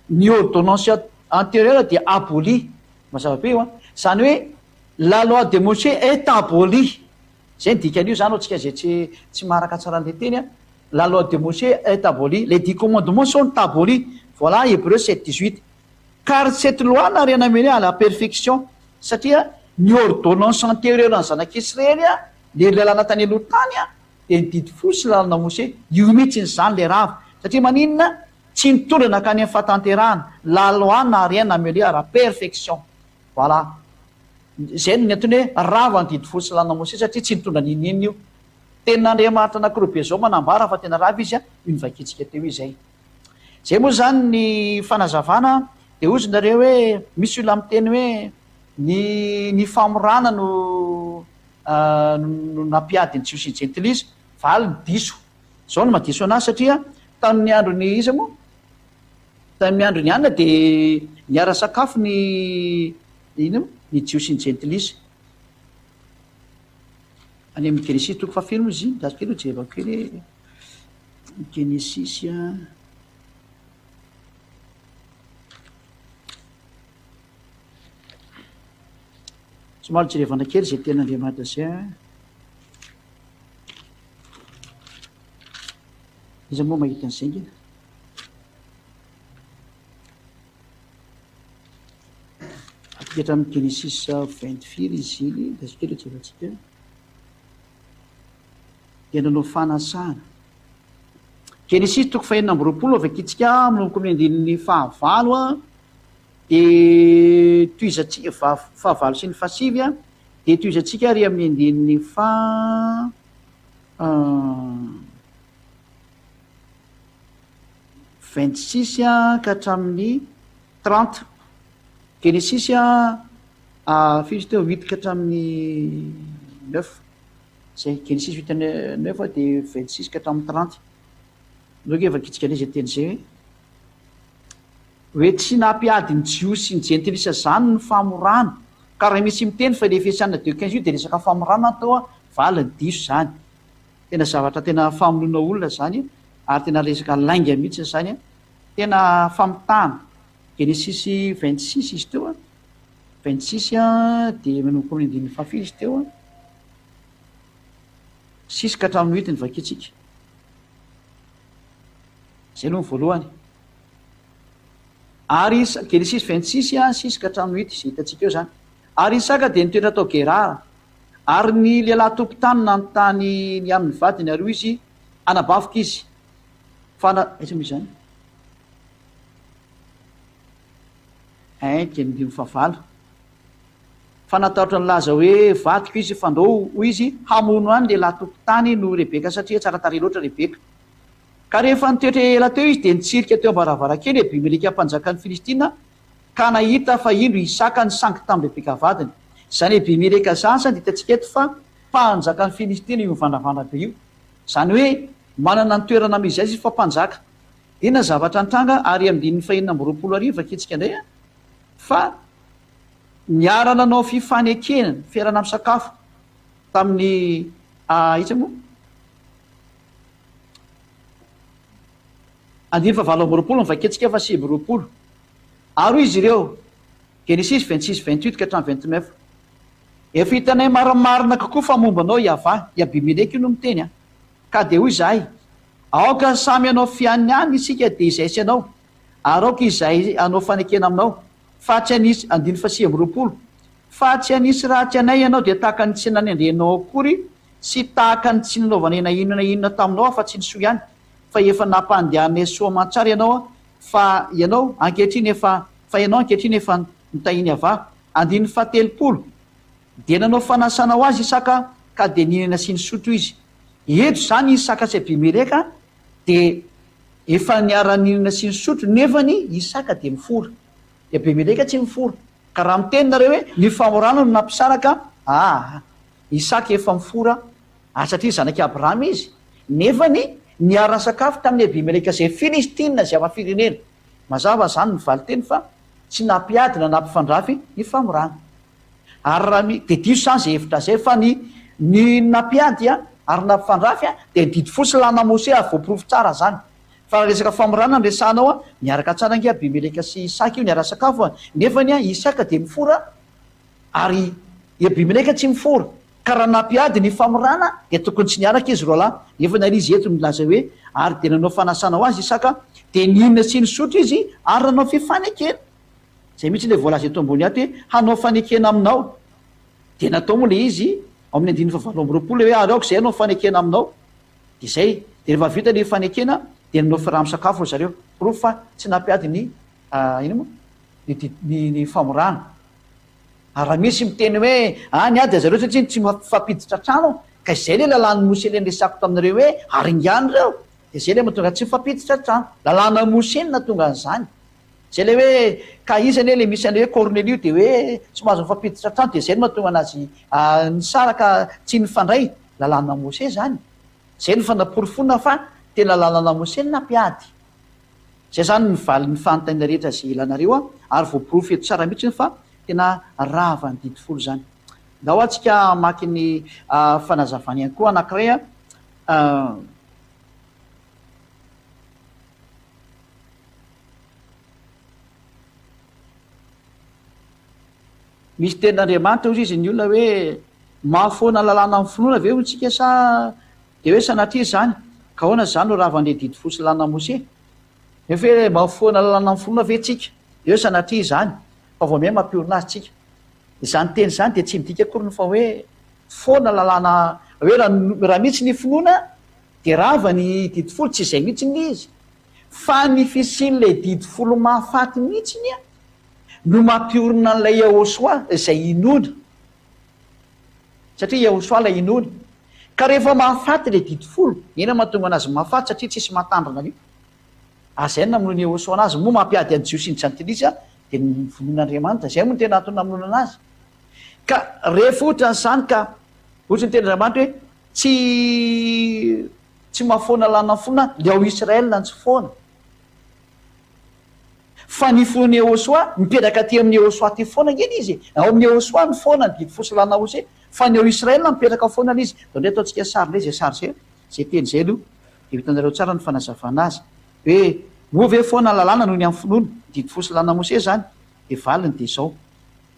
ny ordonnance antérieure dia aboli mazava be io a zany hoe la loi de Mose est aboli zay ny dikan'io zany ohatsika zay tsy maraka tsara an'le teny a la loi de Mose est aboli les 10 commandements sont abolis voilà Hébreu 7:18 car cette loi n'a rien amené à la perfection satria ny ordonnance antérieure ny zanak'Israely a le lalana tany aloha tany a de ny didy folo sy lalana Mose io mihitsy ny zany le rava satria maninona tsy nitondra nakany amin'ny fahatanterahana la loi n'a rien amené à la perfection voilà zay ny antony hoe rava ny didy folo sy lalana Mose satria tsy nitondra ninina io ten'Andriamanitra anankiroa be zao manambara fa tena rava izy a io ny vakitsika teo izay zay moa zany ny fanazavana de ozy nareo hoe misy olo amin'ny teny hoe ny famorana no nampiady ny jiosy ny gentilisa valy ny diso zao no mahadiso anazy satria tamin'ny andro ny iza moa tamin'ny andro ny anina de niara sakafo ny ina mo ny jiosy ny gentilisa any amin'ny Genesis toko fahafilo moa izy dasy kely ho jerevako kely Genesis a somary jerevana kely zay tenaandriamanitra zay a iza moa mahita an'izay ngina atika hatramin'ny Genesis 24 izy iny da zay kely jerentsika dia nanao fanasana Genesis toko fahenina amby roapolo avakitsika minomboka amin'ny andininy fahavalo a dia toizatsika fahavalo sy ny fahasivy a dia toizatsika ary amin'ny andininy 26 a ka hatramin'ny 30 Genesis a fizy teo 8 ka hatramin'ny 9 zay Genesis 8 9 a dia 26 ka hatramin'ny 30 loke vakitsika le zay teny zay hoe tsy nampiady ny Jios sy ny jentilisa zany ny famorana ka raha misy miteny fa le fiasana 2:15 io dia resaka famorana atao a valiny diso zany tena zavatra tena famonoana olona zany ary tena resaka lainga mihitsy zany a tena famitana Genesis 26 izy teo a 26 a dia manomboka amin'ny andininy fahafito izy teo a 6 ka hatramin'ny 8 ny vakitsika zay aloha ny voalohany ary Genesis 26 a 6 ka hatramin'ny 8 zay hitantsika eo zany ary Isaka dia nitoetra tao Gerara ary ny lehilahy tompo-tany nanontany ny amin'ny vadiny ary izy anabavika izy aiza misy zany dia midimy fahavalo fanatahotra ny laza hoe vadiko izy fandao hoy izy hamono any lehilahy tompo-tany no Rebeka satria tsara tarehy loatra Rebeka ka rehefa nitoetra ela teo izy dia nitsirika teo ambaravarakely Abimeleka mpanjakan'ny Filistina ka nahita fa indro Isaka nisangy tamin'ny Rebeka vadiny zany Abimeleka zany dia hitantsika eto fa mpanjakan'ny Filistina io mivandravandra be io zany hoe manana ny toerana amizay izy fa mpanjaka inona zavatra nitranga ary amin'ny fahenina amby roapolo arivo vakitsika indray a fa niarana nanao fifanekena fiarana amin'ny sakafo tamin'ny iza moa andiny favalo amby roapolo mivaketsika fa sivy roapolo ary izy ireo Genesis 26 28 ka hatramin'ny 29 efa hitanay marimarina kokoa fa momba anao Iavà Abimeleka io no miteny a ka dia hoy izahay aoka samy anao fianny any isika dia izay sy anao ary aoka izay anao fanekena aminao fa tsy anisy andiny fa sivy roapolo fa tsy anisy raha tsy anay ianao dia tahaka ny tsy nanendrenao akory sy tahaka ny tsy nanaovana ena inona inona taminao fa tsy nisoa ihany fa efa nampandehanay soa aman-tsara ianao a fa ianao ankehitriny efa nitahiny Iavà andiny fahatelopolo dia nanao fanasana ho azy Isaka ka dia ninana sy nisotro izy eto zany Isaka sy Abimeleka dia efa niara-ninana sy nisotro nefany Isaka dia mifora Abimeleka tsy mifora ka raha miteny nareo hoe ny famorana no nampisaraka Isaka efa mifora satria zanaky Abrahama izy nefany niara sakafo tamin'ny Abimeleka zay Filistina zay ama-firenena mazava zany ny valy teny fa tsy nampiady na nampifandrafy ny famorana ary raha dia diso zany zay hevitra zay fa ny nampiady a ary nampifandrafy a dia nididy fosy lana Mose ary voaporofo tsara zany fa raha resaka famorana nresanao a niaraka tsara nge Abimeleka sy Isaka io niara sakafo a nefany a Isaka dia mifora ary Abimeleka tsy mifora ka raha nampiady ny famorana dia tokony tsy niaraka izy roa lahy nefa nary izy eto milaza hoe ary dia nanao fanasana ho azy Isaka dia ninona sy nisotro izy ary nanao fifanekena zay mihitsy le voalaza eto ambony ato hoe hanao fanekena aminao dia natao moa le izy amin'ny andiny favalo amby roapolo hoe ary aoko zay hanao fanekena aminao dia zay dia rehefa vita le fanekena dia nanao firamo-sakafo ro zareo porofo fa tsy nampiady ny ino moa ny famorana ary raha misy miteny hoe any ady zareo satria tsy mifampiditra trano ka izay le lalàny Mose le resako taminareo hoe aringany reo dia zay le mahatonga tsy mifampiditra trano lalàna Mose no natonga an'izany zay le hoe ka izany le misy an'le hoe Cornelio dia hoe tsy mahazo mifampiditra trano dia zay no mahatonga anazy nisaraka tsy nifandray lalàna Mose zany zay no fanaporofona fa tena lalàna Mose no nampiady zay zany nivaly ny fanontaniana rehetra zay ilanareo a ary voaporofo eto tsara mihitsy fa tena rava ny didi folo zany ndao atsika maky ny fanazavany ihany koa anankiray a misy tenin'Andriamanitra ozy izy ny olona hoe mahafoana lalàna amin'ny finoana ve hotsika sa de hoe sanatria zany ka hoana zany no raha vanle didy fosy lalàna Mose nefa hoe mahafoana lalàna amin'ny finoana ve tsika de hoe sanatria zany fa vao miay mampiorina azy tsika izany teny zany de tsy midika akory fa hoe foana lalàna hoe raha mihitsy ny finoana de rava ny didy folo tsy izay mihitsy ny izy fa ny fisin'le didy folo mahafaty mihitsiny a no mampiorina an'ilay Yahosoa izay inona satria Yahosoa lay inona ka rehefa mahafaty le didy folo ena mahatonga anazy mahafaty satria tsisy mahatandrina an'io azay namonoana Yahosoa anazy moa mampiady any Jiosy ny Jantilisa de ny vonoan'Andriamanitra zay moa ny tena antony namonoana anazy ka rehefa ohatra n'izany ka ohatra ny ten'Andriamanitra hoe tsy mahafoana lana fona le ao Israel ny tsy foana fa ny fon'ny Yahosoa mipetraka aty amin'ny Yahosoa ty foana ngeny izy ao amin'ny Yahosoa ny foana ny didy fosy lana Mose fa ny ao Israel mipetraka foana izy de ndray ataontsika sary lay zay sary zay teny zay aloha de hitanareo tsara ny fanazavana azy hoe moa ve foana lalàna noho ny amin'ny finoana didy fosy lana Mose zany de valiny de zao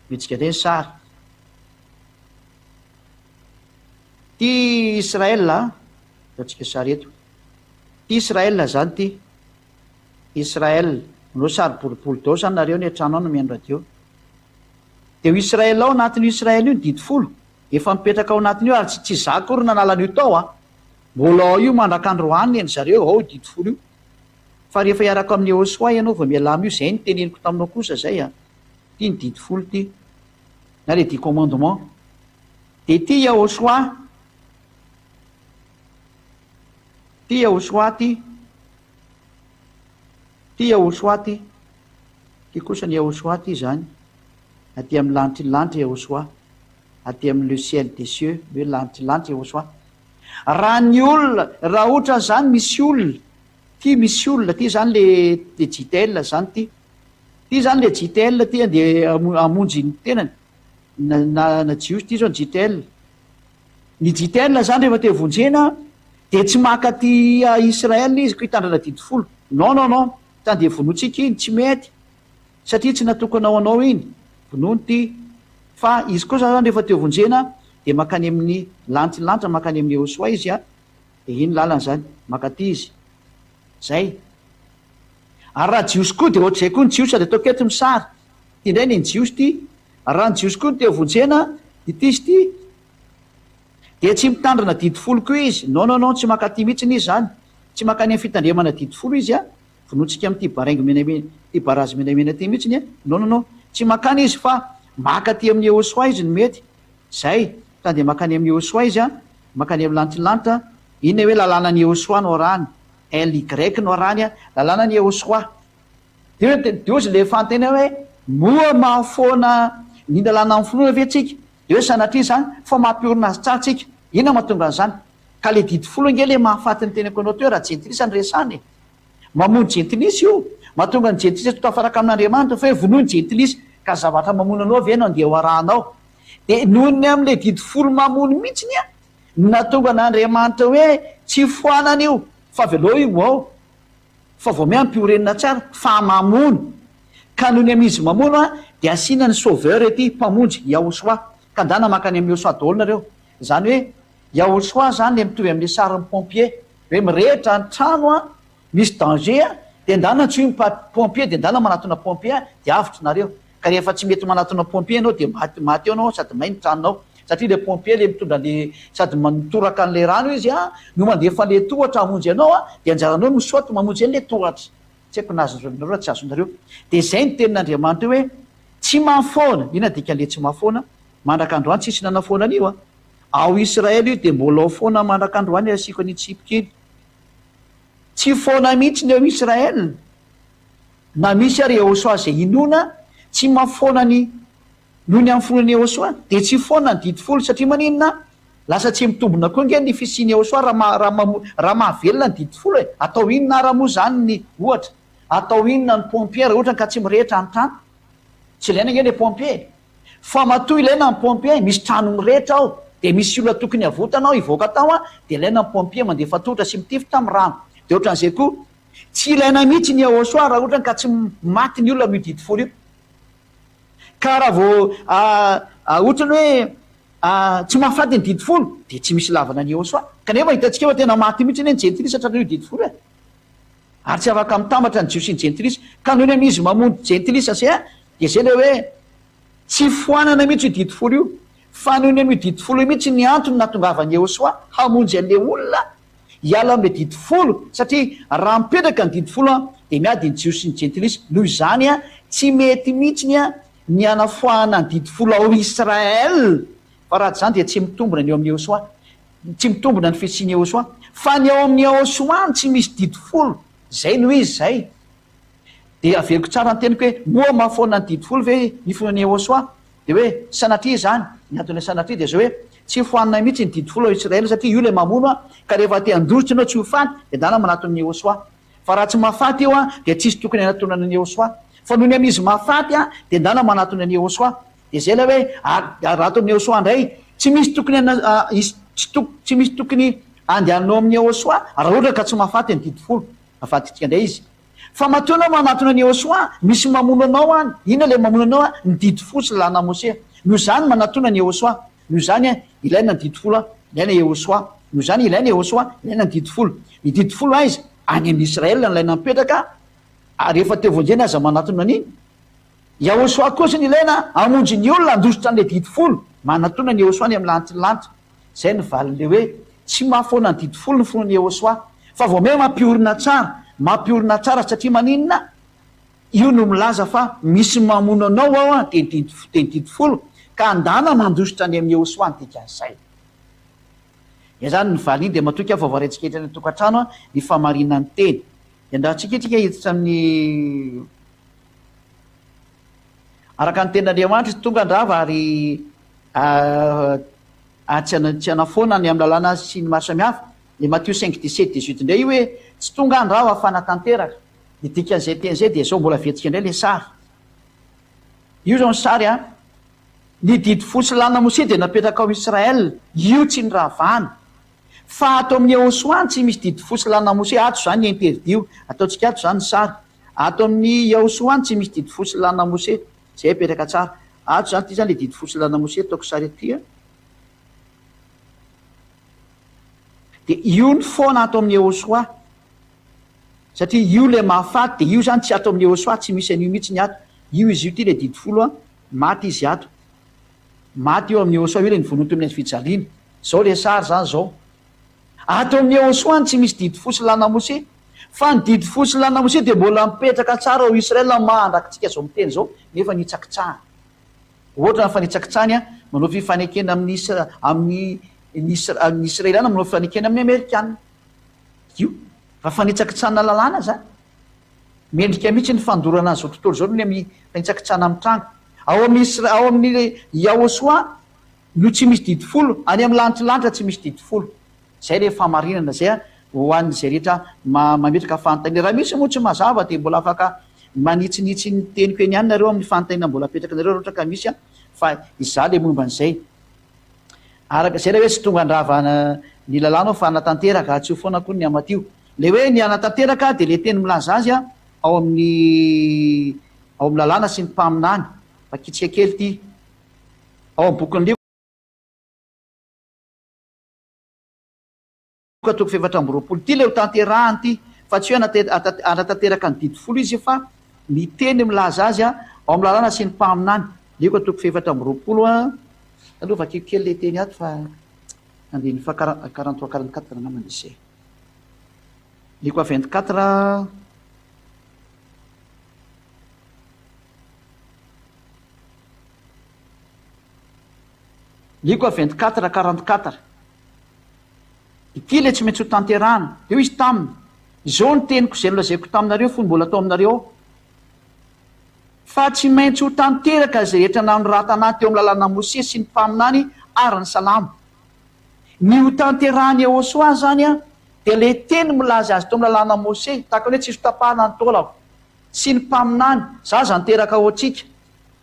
metsika ndray sary ty Israel ataontsika sary eto ty Israel zany ty Israel no sary boribory dao zany nareo ny an-trano ao no mihaino radio de io Israel ao anatin'io Israel io ny didy folo efa mipetraka ao anatin'io ary tsy za kory nanalany tao mbola ao io mandrak'androany eny zareo ao didy folo io fa rehefa hiaraka amin'ny Yahosoa ianao vao mialamy io zay ny teneniko taminao kosa zay ty ny didy folo ty na le 10 commandement de ty Yahosoa ty kosa ny Yahosoa ty zany aty amin'ny lanitry Yahosoa aty amin'ny le ciel des cieux hoe lanitry Yahosoa raha ny olona raha ohatra zany misy olona ty zany le jitel zany ty zany le jitel ty de amonjy ny tenany na jiosy ty zao ny jitel zany rehefa te vonjena de tsy maka ty Israel izy ko hitandrana didy folo non tany de vonoatsika iny tsy mety satria tsy natokana ao anao iny vonony ty fa izy kosa zany rehefa teo vonjena de makany amin'ny lanitra makany amin'ny Yahosoa izy de iny lalana zany maka ty izy zay ary raha jiosy koa de ohatr'izay koa ny jiosy sady atao keto misary ty indray ny jiosy ty raha ny jiosy koa ny teo vonjena ity izy ty de tsy mitandrina didy folo koa izy non tsy maka ty mihitsy izy zany tsy makany amin'ny fitandremana didy folo izy vonotsika amin'ty baraingo menamena ty barazy menamena ty mihitsy non tsy makany izy fa maka ty amin'ny Yahosoa izy ny mety zay tany de makany amin'ny Yahosoa izy makany amin'ny lanitra iny hoe lalànany Yahosoa no arahany LY no arahany lalànany Yahosoa de ozy le fantena hoe moa mahafoana ny lalàna amin'ny finoana ve tsika de hoe sanatria zany fa mampiorina azy tsara tsika ina mahatonga an'izany ka le didy folo nge le mahafaty ny tenako anao teo raha jentilisa ny resany mamono jentilisa io mahatonga ny jentilisa to tafaraka amin'Andriamanitra fa hoe vonoa ny jentilisa ka zavatra mamono anao ve no andeha ho arahanao de nohony amin'le didy folo mamono mihitsiny natonga n'Andriamanitra hoe tsy foanana io fa velao io ao fa vao miampiorenina tsara fa mamono ka nohony amin'izy mamono de asiana ny sauveur ety mpamonjy Yahosoa ka ndana makany amin'ny Yahosoa daholo nareo zany hoe Yahosoa zany le mitovy amin'le sarin'ny pompier hoe mirehitra ny trano misy danger de ndana tsy pompier de ndana manatona pompier de avotry nareo ka rehefa tsy mety manatona pompier anao de maty eo anao sady may ny tranonao satria le pompier le mitondra le sady mitoraka an'le rano izy no mandefa le tohatra hamonjy anao de anjaranao misaoty mamonjy an'le tohatra tsy haiko nazonareo tsy azonareo de zay ny tenin'Andriamanitra hoe tsy mahafoana ina dika le tsy mahafoana mandrak'androany tsisy nanafoana an'io ao Israel io de mbola ao foana mandrak'androany asiko any tsipika iny tsy foana mihitsy ny ao Israel na misy ary Yahosoa zay inona tsy mahafoana ny noho ny amin'ny fonany Yahosoa de tsy foana ny didy folo satria maninona lasa tsy mitombona koa nge ny fisiny Yahosoa raha mahavelona ny didy folo atao inona raha moa zany ny ohatra atao inona ny pompier ohatra ka tsy mirehitra ny trano tsy ilaina nge le pompier fa matoa ilaina ny pompier misy trano mirehitra ao de misy olona tokony avotanao ivoaka tao de ilaina ny pompier mandefa tohatra sy mitify tamin'ny rano de ohatran'izay koa tsy ilaina mihitsy ny Yahosoa raha ohatra ka tsy maty ny olona mididy folo io ka raha vao ohatrany hoe tsy mahafaty ny didi folo de tsy misy lavana ny Yehosoa kanefa hitantsika fa tena maty mihitsy ny jentrisy hatratra io didi folo e ary tsy afaka mitambatra ny jiosy ny jentrisy ka noho ny amizy mamondy jentrisy satria de zay le hoe tsy foanana mihitsy io didi folo io fa noho ny am'io didi folo io mihitsy ny antony natongavany Yehosoa hamonjy an'le olona hiala am'le didi folo satria raha mipetraka ny didi folo de miady ny jiosy ny jentrisy noho izany tsy mety mihitsiny ny anafoahana ny didi folo ao Israel fa raha zany dia tsy mitombona ny eo amin'ny Yehosoa tsy mitombona ny fisiany Yehosoa fa ny ao amin'ny Yehosoa tsy misy didi folo zay no izy zay de averiko tsara ny teniko hoe moa mahafoana ny didi folo ve nifonany Yehosoa de hoe sanatria zany ny antony sanatria de zao hoe tsy foanina mihitsy ny didi folo ao Israel satria io le mamono ka rehefa te andositra anao tsy ho faty de dana manaton'ny Yehosoa fa raha tsy mahafaty eo de tsisy tokony anatonana ny Yehosoa fa noho ny amizy mahafaty de ndana manatona ny Yehosoa de zay la hoe raha ataon'ny Yehosoa indray tsy misy tokony tsy misy tokony andehananao amin'ny Yehosoa raha ohatra ka tsy mahafaty ny didi folo afatitsika indray izy fa matoanao manatona ny Yehosoa misy mamono anao ina le mamono anao ny didi folo sy lana Mose noho zany manatona ny Yehosoa noho zany ilaina ny didi folo ilaina Yehosoa noho zany ilaina Yehosoa ilaina ny didi folo ny didi folo aizy any amin'ny Israel ilaina mipetraka rehefa teo vonjena aza manatona an'iny Yehosoa kosa ny ilaina amonjy ny olona andositra an'le didi folo manatona ny Yehosoa ny amin'ny lanitra zay ny valin'le hoe tsy mahafoana ny didi folo ny fonany Yehosoa fa vao me mampiorina tsara satria maninona io no milaza fa misy mamono anao ao de ny didi folo ka andana mandositra ny amin'ny Yehosoa ny dikan'izay zany ny valiny de matoky vavarentsika etra ny tokantrano ny famarina ny teny de ndatsika hiditra amin'ny araka ny tenin'Andriamanitra sy tonga andrava ary tsy anafoana ny amin'ny lalàna sy ny maro samihafa le Matthieu 5:17-18 indray io hoe tsy tonga andrava fanatanteraka ny dikan'izay teny zay de zao mbola vetsika indray le sary io zao ny sary ny didi folo sy lana Mose de napetraka ao Israel io tsy ny ravana fa ato amin'ny Yehosoa tsy misy didi folo sy lana Mose ato zany ny interdio ataontsika ato zany ny sary ato amin'ny Yehosoa tsy misy didi folo sy lana Mose zay apetraka tsara ato zany ty zany le didi folo sy lana Mose ataoko sary aty de io ny foana ato amin'ny Yehosoa satria io le mahafaty de io zany tsy ato amin'ny Yehosoa tsy misy an'io mihitsy ny ato io izy io ty le didi folo maty izy ato maty eo amin'ny Yehosoa io le nyvonoto amin'ny fijaliana zao le sary zany zao ato amin'ny Yehosoa tsy misy didi folo sy lana Mose fa ny didi folo sy lana Mose de mbola mipetraka tsara ao Israel mandrakitsika zao miteny zao nefa nitsakitsahany ohatra na fa nitsakitsahany manao fifanekena amin'ny Israeliana manao fifanekena amin'ny Amerikana io raha fanitsakitsahana lalàna zany mendrika mihitsy ny fandorana zao tontolo zao ny amin'ny fanitsakitsahana amin'ny trano ao amin'ny Yehosoa no tsy misy didi folo any amin'ny lanitra tsy misy didi folo zay le famarinana zay ho an'zay rehetra mametraka fanontaniana raha misy moa tsy mazava de mbola afaka manitsinitsy ny teniko eny ihany nareo amin'ny fanontaniana mbola apetraka nareo ohatra ka misy fa iza le momba an'izay araka zay le hoe tsy tonga andravana ny lalàna fa anatanteraka tsy ho foana koa ny amatio le hoe ny anatanteraka de le teny milaza azy ao amin'ny lalàna sy ny mpaminany fa kitsika kely ty ao amin'ny bokin'le toko fefatra amby-roapolo ty le ho tanterahany ty fa tsy hoe anatanteraka ny didi folo izy fa ny teny milaza azy ao amin'ny lalàna sy ny mpaminany le koa toko fefatra amby-roapolo alova kelikely le teny ato fa andiny fa 43-44 namana izay le koa 24 le koa 24-44 ity le tsy maintsy ho tanterahana de io izy taminy izao ny teniko zay nolazaiko taminareo fony mbola atao aminareo fa tsy maintsy ho tanteraka zay rehetra nano ratana teo amin'ny lalàna Mose sy ny mpaminany ary ny salama ny ho tanterahany Yehosoa zany de le teny milaza azy teo amin'ny lalàna Mose tahaka hoe tsisy tapahana ny taolako sy ny mpaminany za zany teraka ao atsika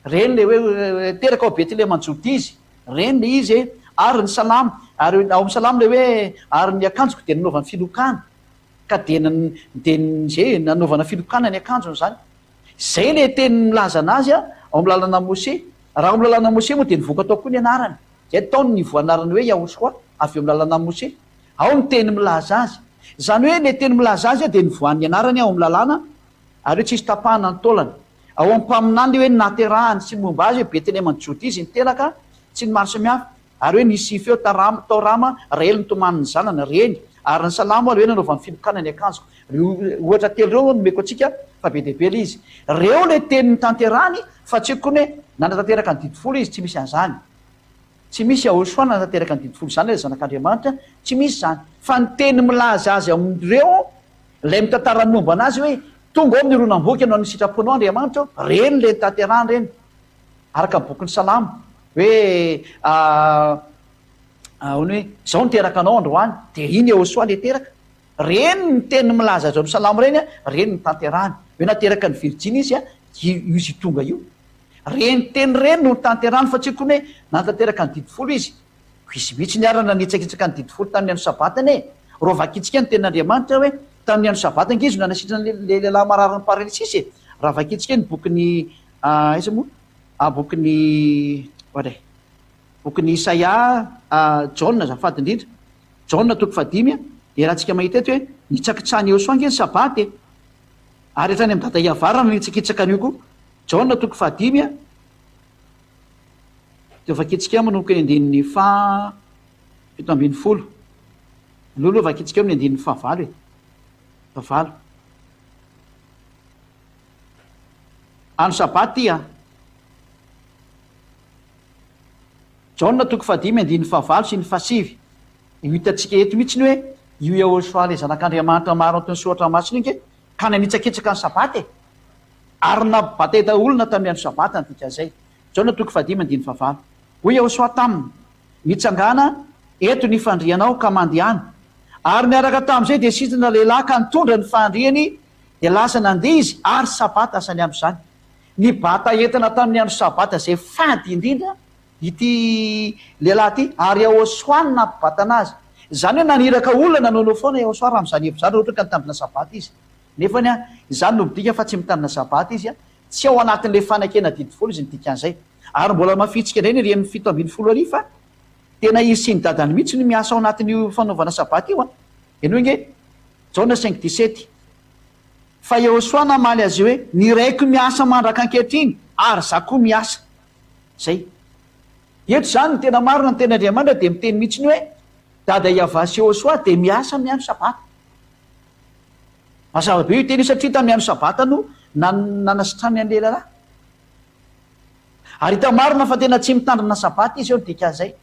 reny le hoe teraka ao Betlehema manjoty izy reny le izy ary ny salama ary ao amin'ny salama le hoe ary ny akanjoko de nanaovana filokana ka de zay nanaovana filokana ny akanjony zany zay le teny milaza anazy ao amin'ny lalana Mose. Raha ao amin'ny lalana Mose moa dia nivoaka tao koa ny anarany. Zay taony ny voanarany hoe Yahosoa avy eo amin'ny lalana Mose. Ao ny teny milaza azy. Zany hoe le teny milaza azy dia nivoan'ny anarany ao amin'ny lalàna ary hoe tsisy tapahana ny taolany. Ao amin'ny mpaminany le hoe naterahany sy momba azy hoe Betlehem Joda izy ny teraka tsy ny maro samihafa ary hoe nisy feo tao rama rely ny tomaniny zanany reny ary ny salamo ary hoe nanaovany filokana ny akanjo. Ohatra telo reo nomeko antsika fa be deaibe le izy. Reo le tenyny tanterahany fa tsy koa hoe nanatanteraka ny didifolo izy tsy misy an'izany. Tsy misy Yahosoa nanatanteraka ny didifolo zany le zanak'Andriamanitra tsy misy zany. Fa ny teny milaza azy amin'ireo lay mitantara ny momba anazy hoe tonga ao amin'ny ronam-boky ianao ny sitraponao Andriamanitra reny le tanterahany reny araka ny bokin'ny salamo hoe hoe zao niteraka anao androany dia iny Yahosoa le teraka. Reny ny teny milaza azy ao amin'ny salamo reny reny ny tanterahany hoe nateraka ny Virjiny izy izy tonga io. Reny teny reny no tanterahany fa tsy koa hoe nanatanteraka ny didifolo izy. Izy mihitsy ny arana nitsakitsaka ny didifolo tamin'ny andro sabatana e. Rovakitsika ny tenin'Andriamanitra hoe tamin'ny andro sabatana izy no nanasitrana le lehilahy marary ny paralysisy e. Raha vakitsika ny bokin'ny aiza moa bokin'ny Isaia Jaona zafady indrindra Jaona toko 5 dia raha tsika mahita eto hoe nitsakitsahany Yahosoa ange ny sabaty e. Ary hatrany amin'ny dada iavarana nitsakitsaka an'io koa Jaona toko 5 dia vakitsika manomboka ny andinin'ny 17 lolo vakitsika amin'ny andinin'ny 9 9 ano sabaty Jaona toko 5 andinin'ny 9 sy ny 9. Io hitantsika eto mihitsy ny hoe io Yahosoa le zanak'Andriamanitra maro antony soatra masina iny ka nanitsakitsaka ny sabaty e. Ary nabataita olona tamin'ny andro sabaty ny dika zay. Jaona toko 5 andinin'ny 9. Hoy Yahosoa taminy nitsangana eto ny fandrianao ka mandehana ary niaraka tamin'izay dia sitrana lehilahy ka nitondra ny fandriany dia lasa nandeha izy ary sabata asany amin'izany. Ny bata entana tamin'ny andro sabata zay fady indrindra ity lehilahy ty ary Yahosoa no nampibata anazy. Zany hoe naniraka olona nanao foana Yahosoa raha amin'izany hevitra zany ohatra ka nitandrina sabata izy. Nefany izany no midika fa tsy mitandrina sabata izy tsy ao anatin'le fanakena didifolo izy ny dikan'izay. Ary mbola mafitsika indray ny reny 7 fa tena izy sy ny dadany mihitsy no miasa ao anatin'io fanaovana sabaty io eno nge Jaona 5:17 fa Yahosoa namaly azy hoe niraiko miasa mandraka ankehitriny ary za koa miasa zay. Eto zany ny tena marina ny tena Andriamanitra dia miteny mihitsy ny hoe dada iavasy Yahosoa dia miasa amin'ny andro sabata. Mazava be io teny satria tamin'ny andro sabata no nanasitrany an'le lehilahy. Ary hita marina fa tena tsy mitandrina sabata izy eo ny dikan'izay.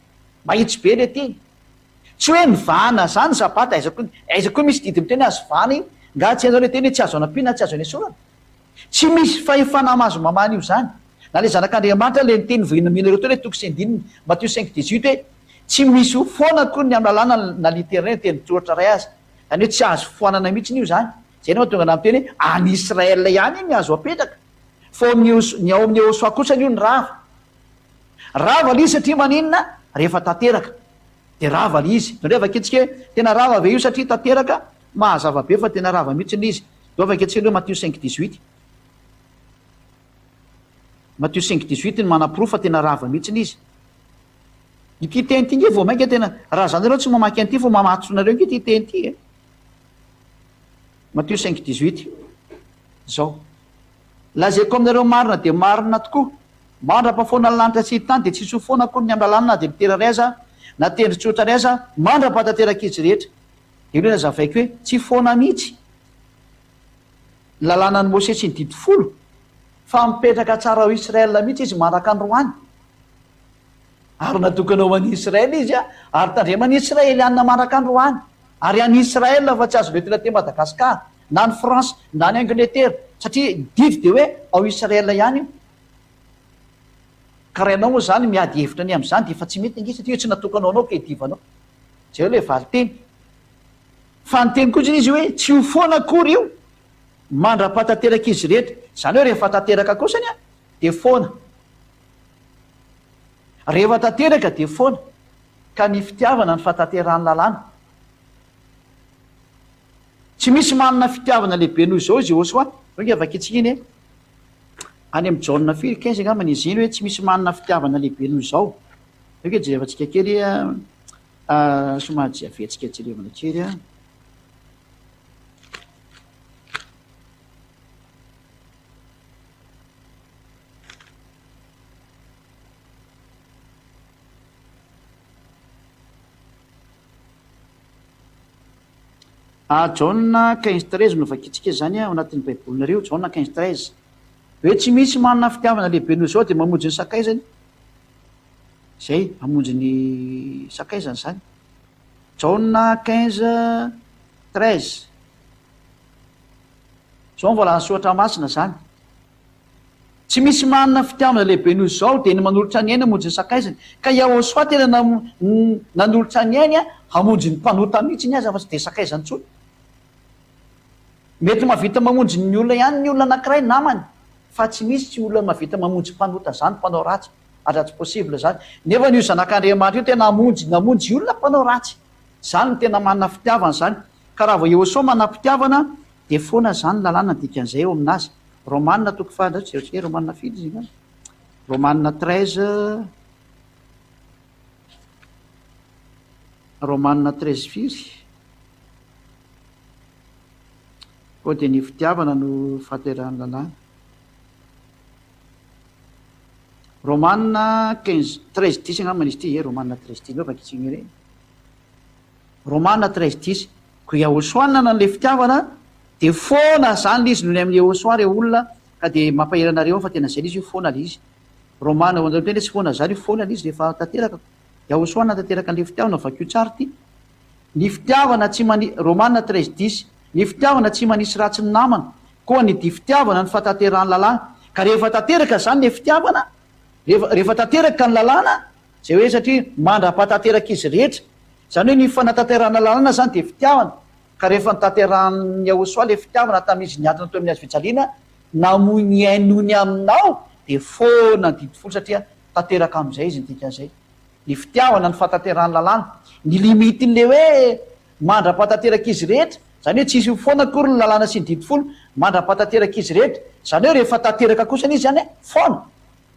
Mahitsy be le teny. Tsy hoe nivana zany sabata aiza koa misy didy miteny azy vana iny nga tsy le teny hoe tsy azo anampina tsy azo any esorana. Tsy misy fahefana mazo mamana io zany. Na le zanak'Andriamanitra le niteny voinamina ireo teo hoe toko 5 Matthieu 5:18 hoe tsy misy foana koa ny amin'ny lalàna na litera teny tsoratra ray azy. Zany hoe tsy azo foanana mihitsy io zany. Zay no tonga namiteny hoe any Israel ihany iny azo apetraka. Fa ny ao amin'ny Yahosoa kosa io ny rava. Rava le izy satria maninona rehefa tanteraka dia rava le izy. Ndray vakitsika hoe tena rava ve io satria tanteraka mahazava be fa tena rava mihitsy ny izy. Dao vakitsika hoe Matthieu 5:18 Matthieu 5:18 ny manam-poroa fa tena rava mihitsy ny izy. Ity teny ity nge vao mainka tena raha zany ianao tsy mamaky an'ity fa mamatsonareo nge ity teny ity Matthieu 5:18 zao lazaiko aminareo marina dia marina tokoa mandra-pahafoana ny lanitra sy ny tany dia tsisy ho foana koa ny amin'ny lalàna na dia mitery raiza na tendry tsotra raiza mandra-patateraka izy rehetra. Dia io nazavaiko hoe tsy foana mihitsy lalàna ny Mose sy ny didifolo fa mipetraka tsara ao Israela mihitsy izy manaraka androany. Ary natokana ho an'i Israely izy ary tandremany Israely anina manaraka androany. Ary any Israela fa tsy azo letena te Madagasikara na ny France na ny Angletera satria didy dia hoe ao Israela ihany io. Ka raha ianao moa zany miady hevitra ny amin'izany dia efa tsy mety ange satria tsy natokanao anao ka hidivanao. Zay hoe le vary teny. Fa ny teny kosa izy hoe tsy ho foana akory io mandra-patateraka izy rehetra. Zany hoe rehefa tanteraka kosany dia foana. Rehefa tanteraka dia foana ka ny fitiavana ny fataterahany lalàna. Tsy misy manana fitiavana lehibe noho izao izy Yahosoa. Nge vakitsika iny any amin'ny jauna firy 15 angambany izy iny hoe tsy misy manana fitiavana lehibe noho izao. Oke jerevantsika kely somary jeaventsika jerevana kely a. Jauna 15:13 no vakitsika zany ao anatin'ny baibolinareo jauna 15:13 hoe tsy misy manana fitiavana lehibe noho izao dia mamonjy ny sakaizany. Zay mamonjy ny sakaizany zany. Jauna 15:13 zao mbola nysoatra masina zany. Tsy misy manana fitiavana lehibe noho izao dia ny manolotra ny ainy hamonjy ny sakaizany. Ka Yahosoa tena nanolotra ny ainy hamonjy ny mpanota mihitsy ny aza fa tsy dia sakaizany tsony. Mety mahavita mamonjy ny olona ihany ny olona anankiray namany, fa tsy misy tsy olona mahavita mamonjy mpanota zany mpanao ratsy. Atratsy possible zany. Nefa io zanak'Andriamanitra io tena namonjy olona mpanao ratsy. Zany no tena manana fitiavana zany. Ka raha vao Yahosoa manana fitiavana dia foana zany lalàna dikan'izay eo aminazy. Romanina toko fahatratsy romanina firy izy iny. Romanina 13 romanina 13 firy. Koa dia ny fitiavana no fahaterahan'ny lalàna. Romanina 13:10 angambany izy ity romanina 13:10 eo vakitsiny ireny. Romanina 13:10 ko Yahosoa nanana le fitiavana dia foana zany izy noho ny amin'ny Yahosoa reo olona ka dia mampaheranareo fa tena zay izy io foana le izy. Romana tena tsy foana zany io foana le izy rehefa tanteraka. Yahosoa natanteraka an'le fitiavana vakio tsara ity. Ny fitiavana tsy Romanina 13:10 ny fitiavana tsy manisy ratsy ny namana koa ny di fitiavana ny fatanterahany lalàna. Ka rehefa tanteraka zany le fitiavana rehefa tanteraka ny lalàna zay hoe satria mandra-patanteraka izy rehetra zany hoe ny fanatanterahana lalàna zany dia fitiavana. Ka rehefa nitanterahany Yahosoa le fitiavana tamin'izy niadina teo amin'ny hazo fijaliana namoy ny ainony aminao dia foana ny didifolo satria tanteraka amin'izay izy nidikan'izay. Ny fitiavana ny fatanterahany lalàna ny limitin'le hoe mandra-patanteraka izy rehetra zany hoe tsisy foana akory ny lalàna sy ny didifolo mandra-patanteraka izy rehetra zany hoe rehefa tanteraka kosany izy zany hoe foana.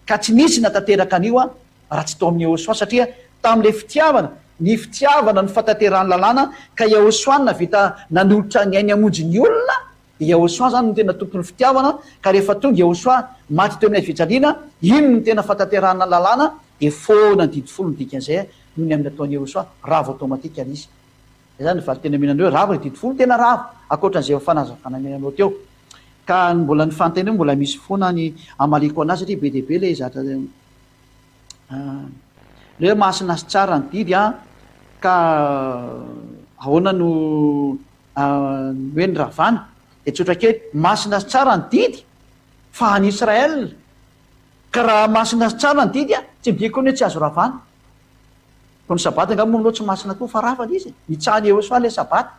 Ka tsy nisy natanteraka an'io raha tsy tao amin'ny Yahosoa satria tamin'le fitiavana ny fitiavana ny fatanterahany lalàna ka Yahosoa navita nanolotra ny ainy hamonjy ny olona dia Yahosoa zany no tena tompon'ny fitiavana. Ka rehefa tonga Yahosoa maty teo amin'ny fijaliana iny no tena fatanterahana lalàna dia foana ny didifolo ny dikan'izay noho ny amin'ny ataon'ny Yahosoa ravo automatika izy. Zany valy tena menanao ravo ny didifolo tena ravo akoatran'izay fanazavana menanao teo. Ka mbola ny fantany mbola misy foana ny amaliko anazy satria be deaibe le zatra le hoe masina sy tsara ny didy ka ahoana no hoe ny ravana dia tsotra kely masina sy tsara ny didy fa any Israel. Ka raha masina sy tsara ny didy tsy midiko ny hoe tsy azo ravana. Ko ny sabata angamba moa tsy masina koa fa ravana izy mitsahany Yahosoa le sabata.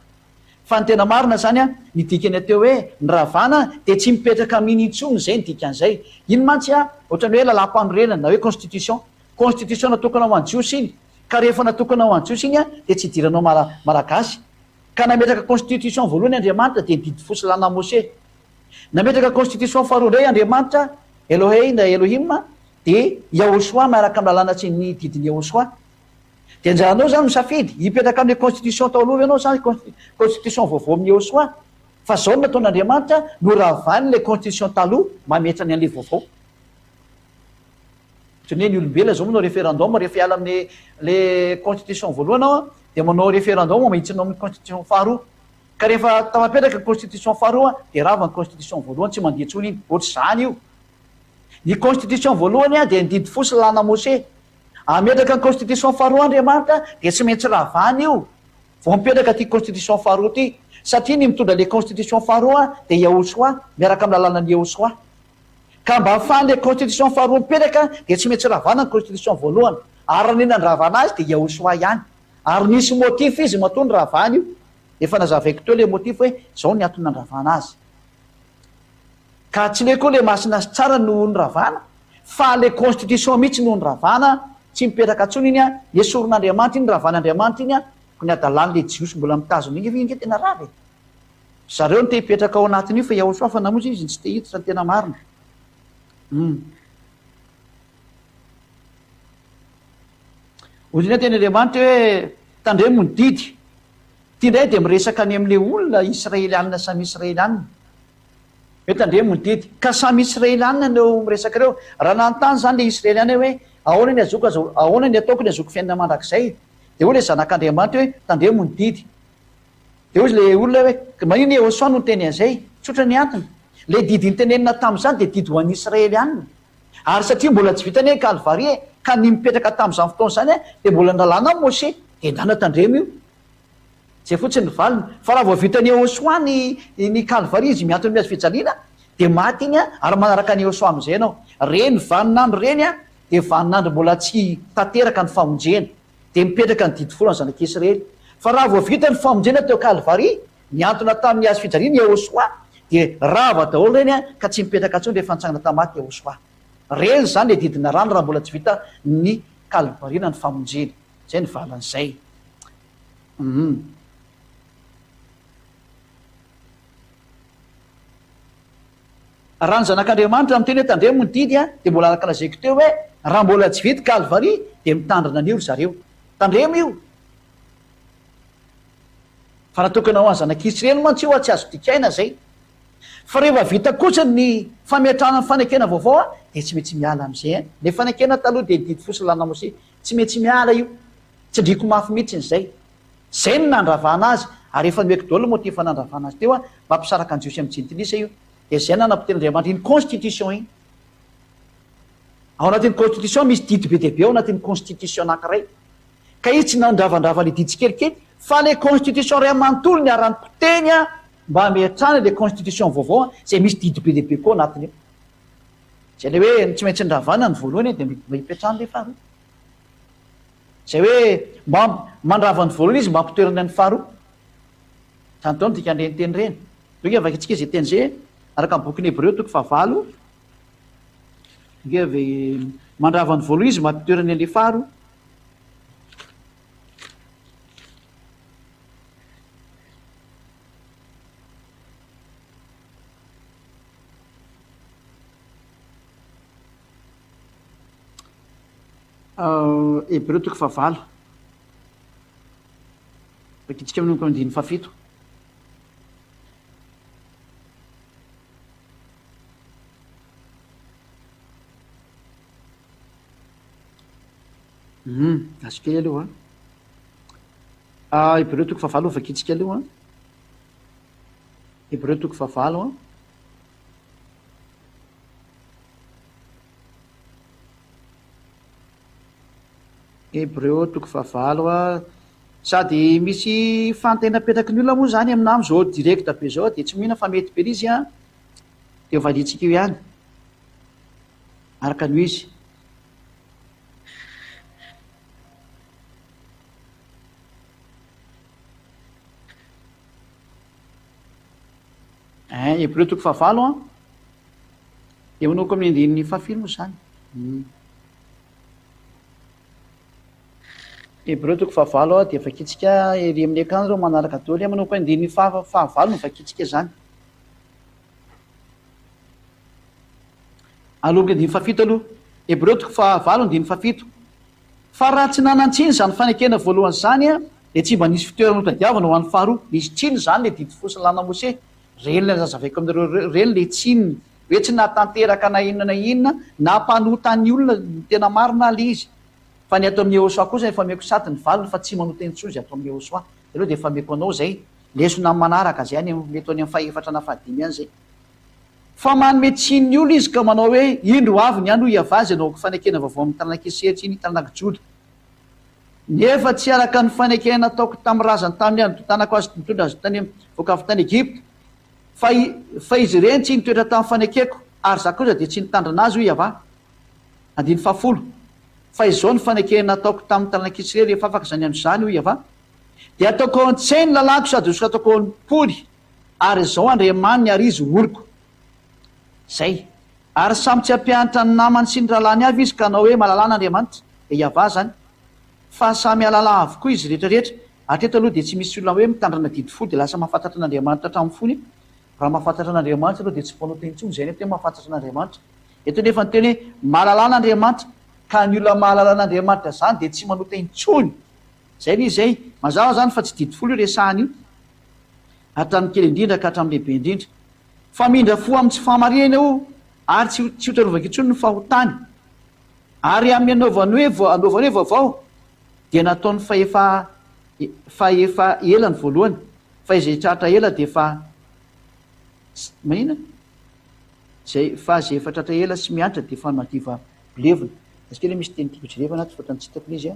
Fa ny tena marina zany ny dikany ateo hoe ny ravana dia tsy mipetraka amin'iny intsony zay ny dikan'izay. Iny mantsy ohatran'ny hoe lalam-panorenana na hoe constitution natokana ho an'ny Jiosy iny. Ka rehefa natokana ho an'ny Jiosy iny dia tsy idiranao malagasy. Ka nametraka constitution voalohany Andriamanitra dia didifosy lana Mose. Nametraka constitution faharoa indray Andriamanitra Elohei na Elohim dia Yahosoa miaraka amin'ny lalàna tsy ny didiny Yahosoa. Dia anjaranao zany misafidy hipetraka amin'ny constitution tao aloha ianao zany constitution vaovao amin'ny Yahosoa fa zao no nataon'Andriamanitra no ravany le constitution taloha mametra ny an'le vaovao. Ohatran'ny hoe ny olombelona zao manao référendum rehefa hiala amin'ny le constitution voalohany ao dia manao référendum mahitsynao amin'ny constitution faharoa. Ka rehefa tafapetraka constitution faharoa dia rava ny constitution voalohany tsy mandeha tsony iny ohatry zany io. Ny constitution voalohany dia ny didifosy lana Mose. Ametraka ny constitution faharoa Andriamanitra dia tsy maintsy ravany io vao mipetraka ty constitution faharoa ty satria ny mitondra le constitution faharoa dia Yahosoa miaraka amin'ny lalànan'ny Yahosoa. Ka mba ahafahan'le constitution faharoa mipetraka dia tsy maintsy ravana ny constitution voalohany. Ary nina ny ravana azy dia Yahosoa ihany. Ary nisy motif izy matony ravany io. Efa nazavaiko teo le motif hoe zao ny antony nandravana azy. Ka tsy le koa le masina sy tsara noho ny ravana fa le constitution mihitsy noho ny ravana tsy mipetraka tsony iny esoron'Andriamanitra iny ravan'Andriamanitra iny ko ny adalàn'le Jiosy mbola mitazona iny iny tena rava. Zareo no te hipetraka ao anatin'io fa Yahosoa fa namonjy izy tsy te hiditra ny tena marina. ozina teny andriamanitra hoe tandremo ny didy tia indray dia miresaka any amin'le olona israelianina samy israelianina hoe tandremo ny didy ka samy israelianina neo miresaka ireo raha nanontany zany le israelianina hoe ahoana ny azoko ahoana ny ataoko ny azoko fiainana mandrakizay dia hoy le zanak'andriamanitra hoe tandremo ny didy dia hozy le olona hoe manino Yehosoa no teny an'izay tsotra ny antony le didy nytenenina tamin'izany dia didy ho an'ny israelianina ary satria mbola tsy vitany hoe kalvaria ka ny mipetraka tamin'izany fotoana zany dia mbola nalàna Moshe dia ndana tandremo io zay fotsiny ny valiny fa raha vao vitany Yehosoa ny kalvaria izy miantony miazo fijaliana dia maty iny ary manaraka ny Yehosoa amin'izay ianao reny vaninandro reny dia vaninandro mbola tsy tanteraka ny famonjena dia mipetraka ny didy folo ny zanak'Israely fa raha vao vita ny famonjena teo kalvaria miantona tamin'ny hazo fijaliana Yehosoa dia rava daholo reny ka tsy mipetraka ntsony rehefa nitsangana tamaty Yehosoa reny zany le didina rano raha mbola tsy vita ny kalvariana ny famonjena zay ny valan'izay raha ny zanak'andriamanitra miteny hoe tandremo ny didy dia mbola araka lazaiko teo hoe raha mbola tsy vita kalvaria dia mitandrina an'io zareo tandremo io fa natokana ho any zanak'Israely mantsy io tsy azo dikaina zay fa rehefa vita kosa ny fametrahana ny fanekena vaovao dia tsy maintsy miala amin'izay le fanekena taloha dia didy fosilana Moshe tsy maintsy miala io tsy andriko mafy mihitsy zay ny nandravana azy ary efa noeko daholo moa ty fanandravana azy teo mampisaraka any Jiosy amin'ny jintilisa io dia zay nanam-piten'Andriamanitra iny constitution iny ao anatin'ny constitution misy didy be dehibe ao anatin'ny constitution anankiray ka izy tsy nandravandrava le didy tsikelikely fa le constitution ray amanontolo ny arany mpiteny mba hametrana le constitution vaovao zay misy didy be dehibe koa anatiny io zay le hoe tsy maintsy ndravana ny voalohany dia mba hipetrahany le faharoa zay hoe mba mandrava ny voalohany izy mba hampitoerana ny faharoa zany taony dika andreny teny reny doke avaka antsika zay teny zay araka ny bokin'ny Hébreo toko 9 ave mandrava ny voalohany izy mba hampitoerana le faharoa Hébreo toko 9 vakitsika amin'ny andiny 7 azokely aloha Hébreo toko 9 vakitsika aloha Hébreo toko 9 Hébreo toko 9 sady misy fantena petraky ny olona moa zany amin'amy zao direct be zao dia tsy mihina fa mety be izy dia valitsika io ihany araka ny izy Hébreo toko 9 dia manoko amin'ny andininy 7 moa zany Hébreo toko 9 dia vakitsika ery amin'ny akanjo reo manaraka daholo manoko andininy 9 no vakitsika zany aloha andiny 7 aloha Hébreo toko 9 andiny 7 fa raha tsy nanantsiny zany fanekena voalohany zany dia tsy mba nisy fitoerana notadiavana ho an'ny faharoa nisy tsiny zany le didy fosilana Moshe reny le zazavaiko amin'ireo reny le tsininy hoe tsy natanteraka na inona na mpanotany olona tena marina le izy fa ny atao amin'ny Yehosoa kosa efa meko sady ny valiny fa tsy manoteny tsozy atao amin'ny Yehosoa aloha dia efa meko anao zay lesona manaraka zay any mety any amin'ny fahefatra na fahadimy any zay fa manome tsininy olo izy ka manao hoe indro avy ny andro iavazy anao fanekena vaovao amin'ny tanànak'Esehatra iny tanànak'Joda nefa tsy araka ny fanekena ataoko tamin'ny razany tamin'ny andro tanako azy mitondra azy tany voaka avy tany Egypta fa izy ireny tsy nitoetra tamin'ny fanekeko ary za kosa dia tsy nitandrina azy ho iava andiny 10 fa izao ny fanekena ataoko tamin'ny tanànak'Israely rehefa afaka zany andro zany ho iava dia ataoko an-tsainy lalako sady oska ataoko am-poly ary zao andriamaniny ary izy oriko zay ary samy tsy ampianatra ny namany sy ny rahalany avy izy ka anao hoe mahalalana Andriamanitra dia iava zany fa samy alala avokoa izy rehetrarehetra hatreto aloha dia tsy misy olona hoe mitandrina didy fo dia lasa mahafantatra an'Andriamanitra hatramin'ny fony raha mahafantatra an'Andriamanitra aloha dia tsy mpanao teny intsony zay ny tena mahafantatra an'Andriamanitra eto nefa ny teny hoe mahalalan'Andriamanitra, ka ny olona mahalalan'Andriamanitra zany dia tsy manota intsony. Zay izy zay mazava zany fa tsy didifolo io resahany io hatramin'ny kely indrindra ka hatramin'ny lehibe indrindra. Fa mindra fo amin'ny tsy famarihana io ary tsy hotrarovaka intsony ny fahotany. Ary amin'ny anaovany hoe vaovao dia nataony fa efa ela ny voalohany, fa izay tratra ela dia fa manina zay fa zay efa tratra ela sy miantra dia fa madiva levona. Askely misy teny tiako jerevana ato fa tsy hitako izy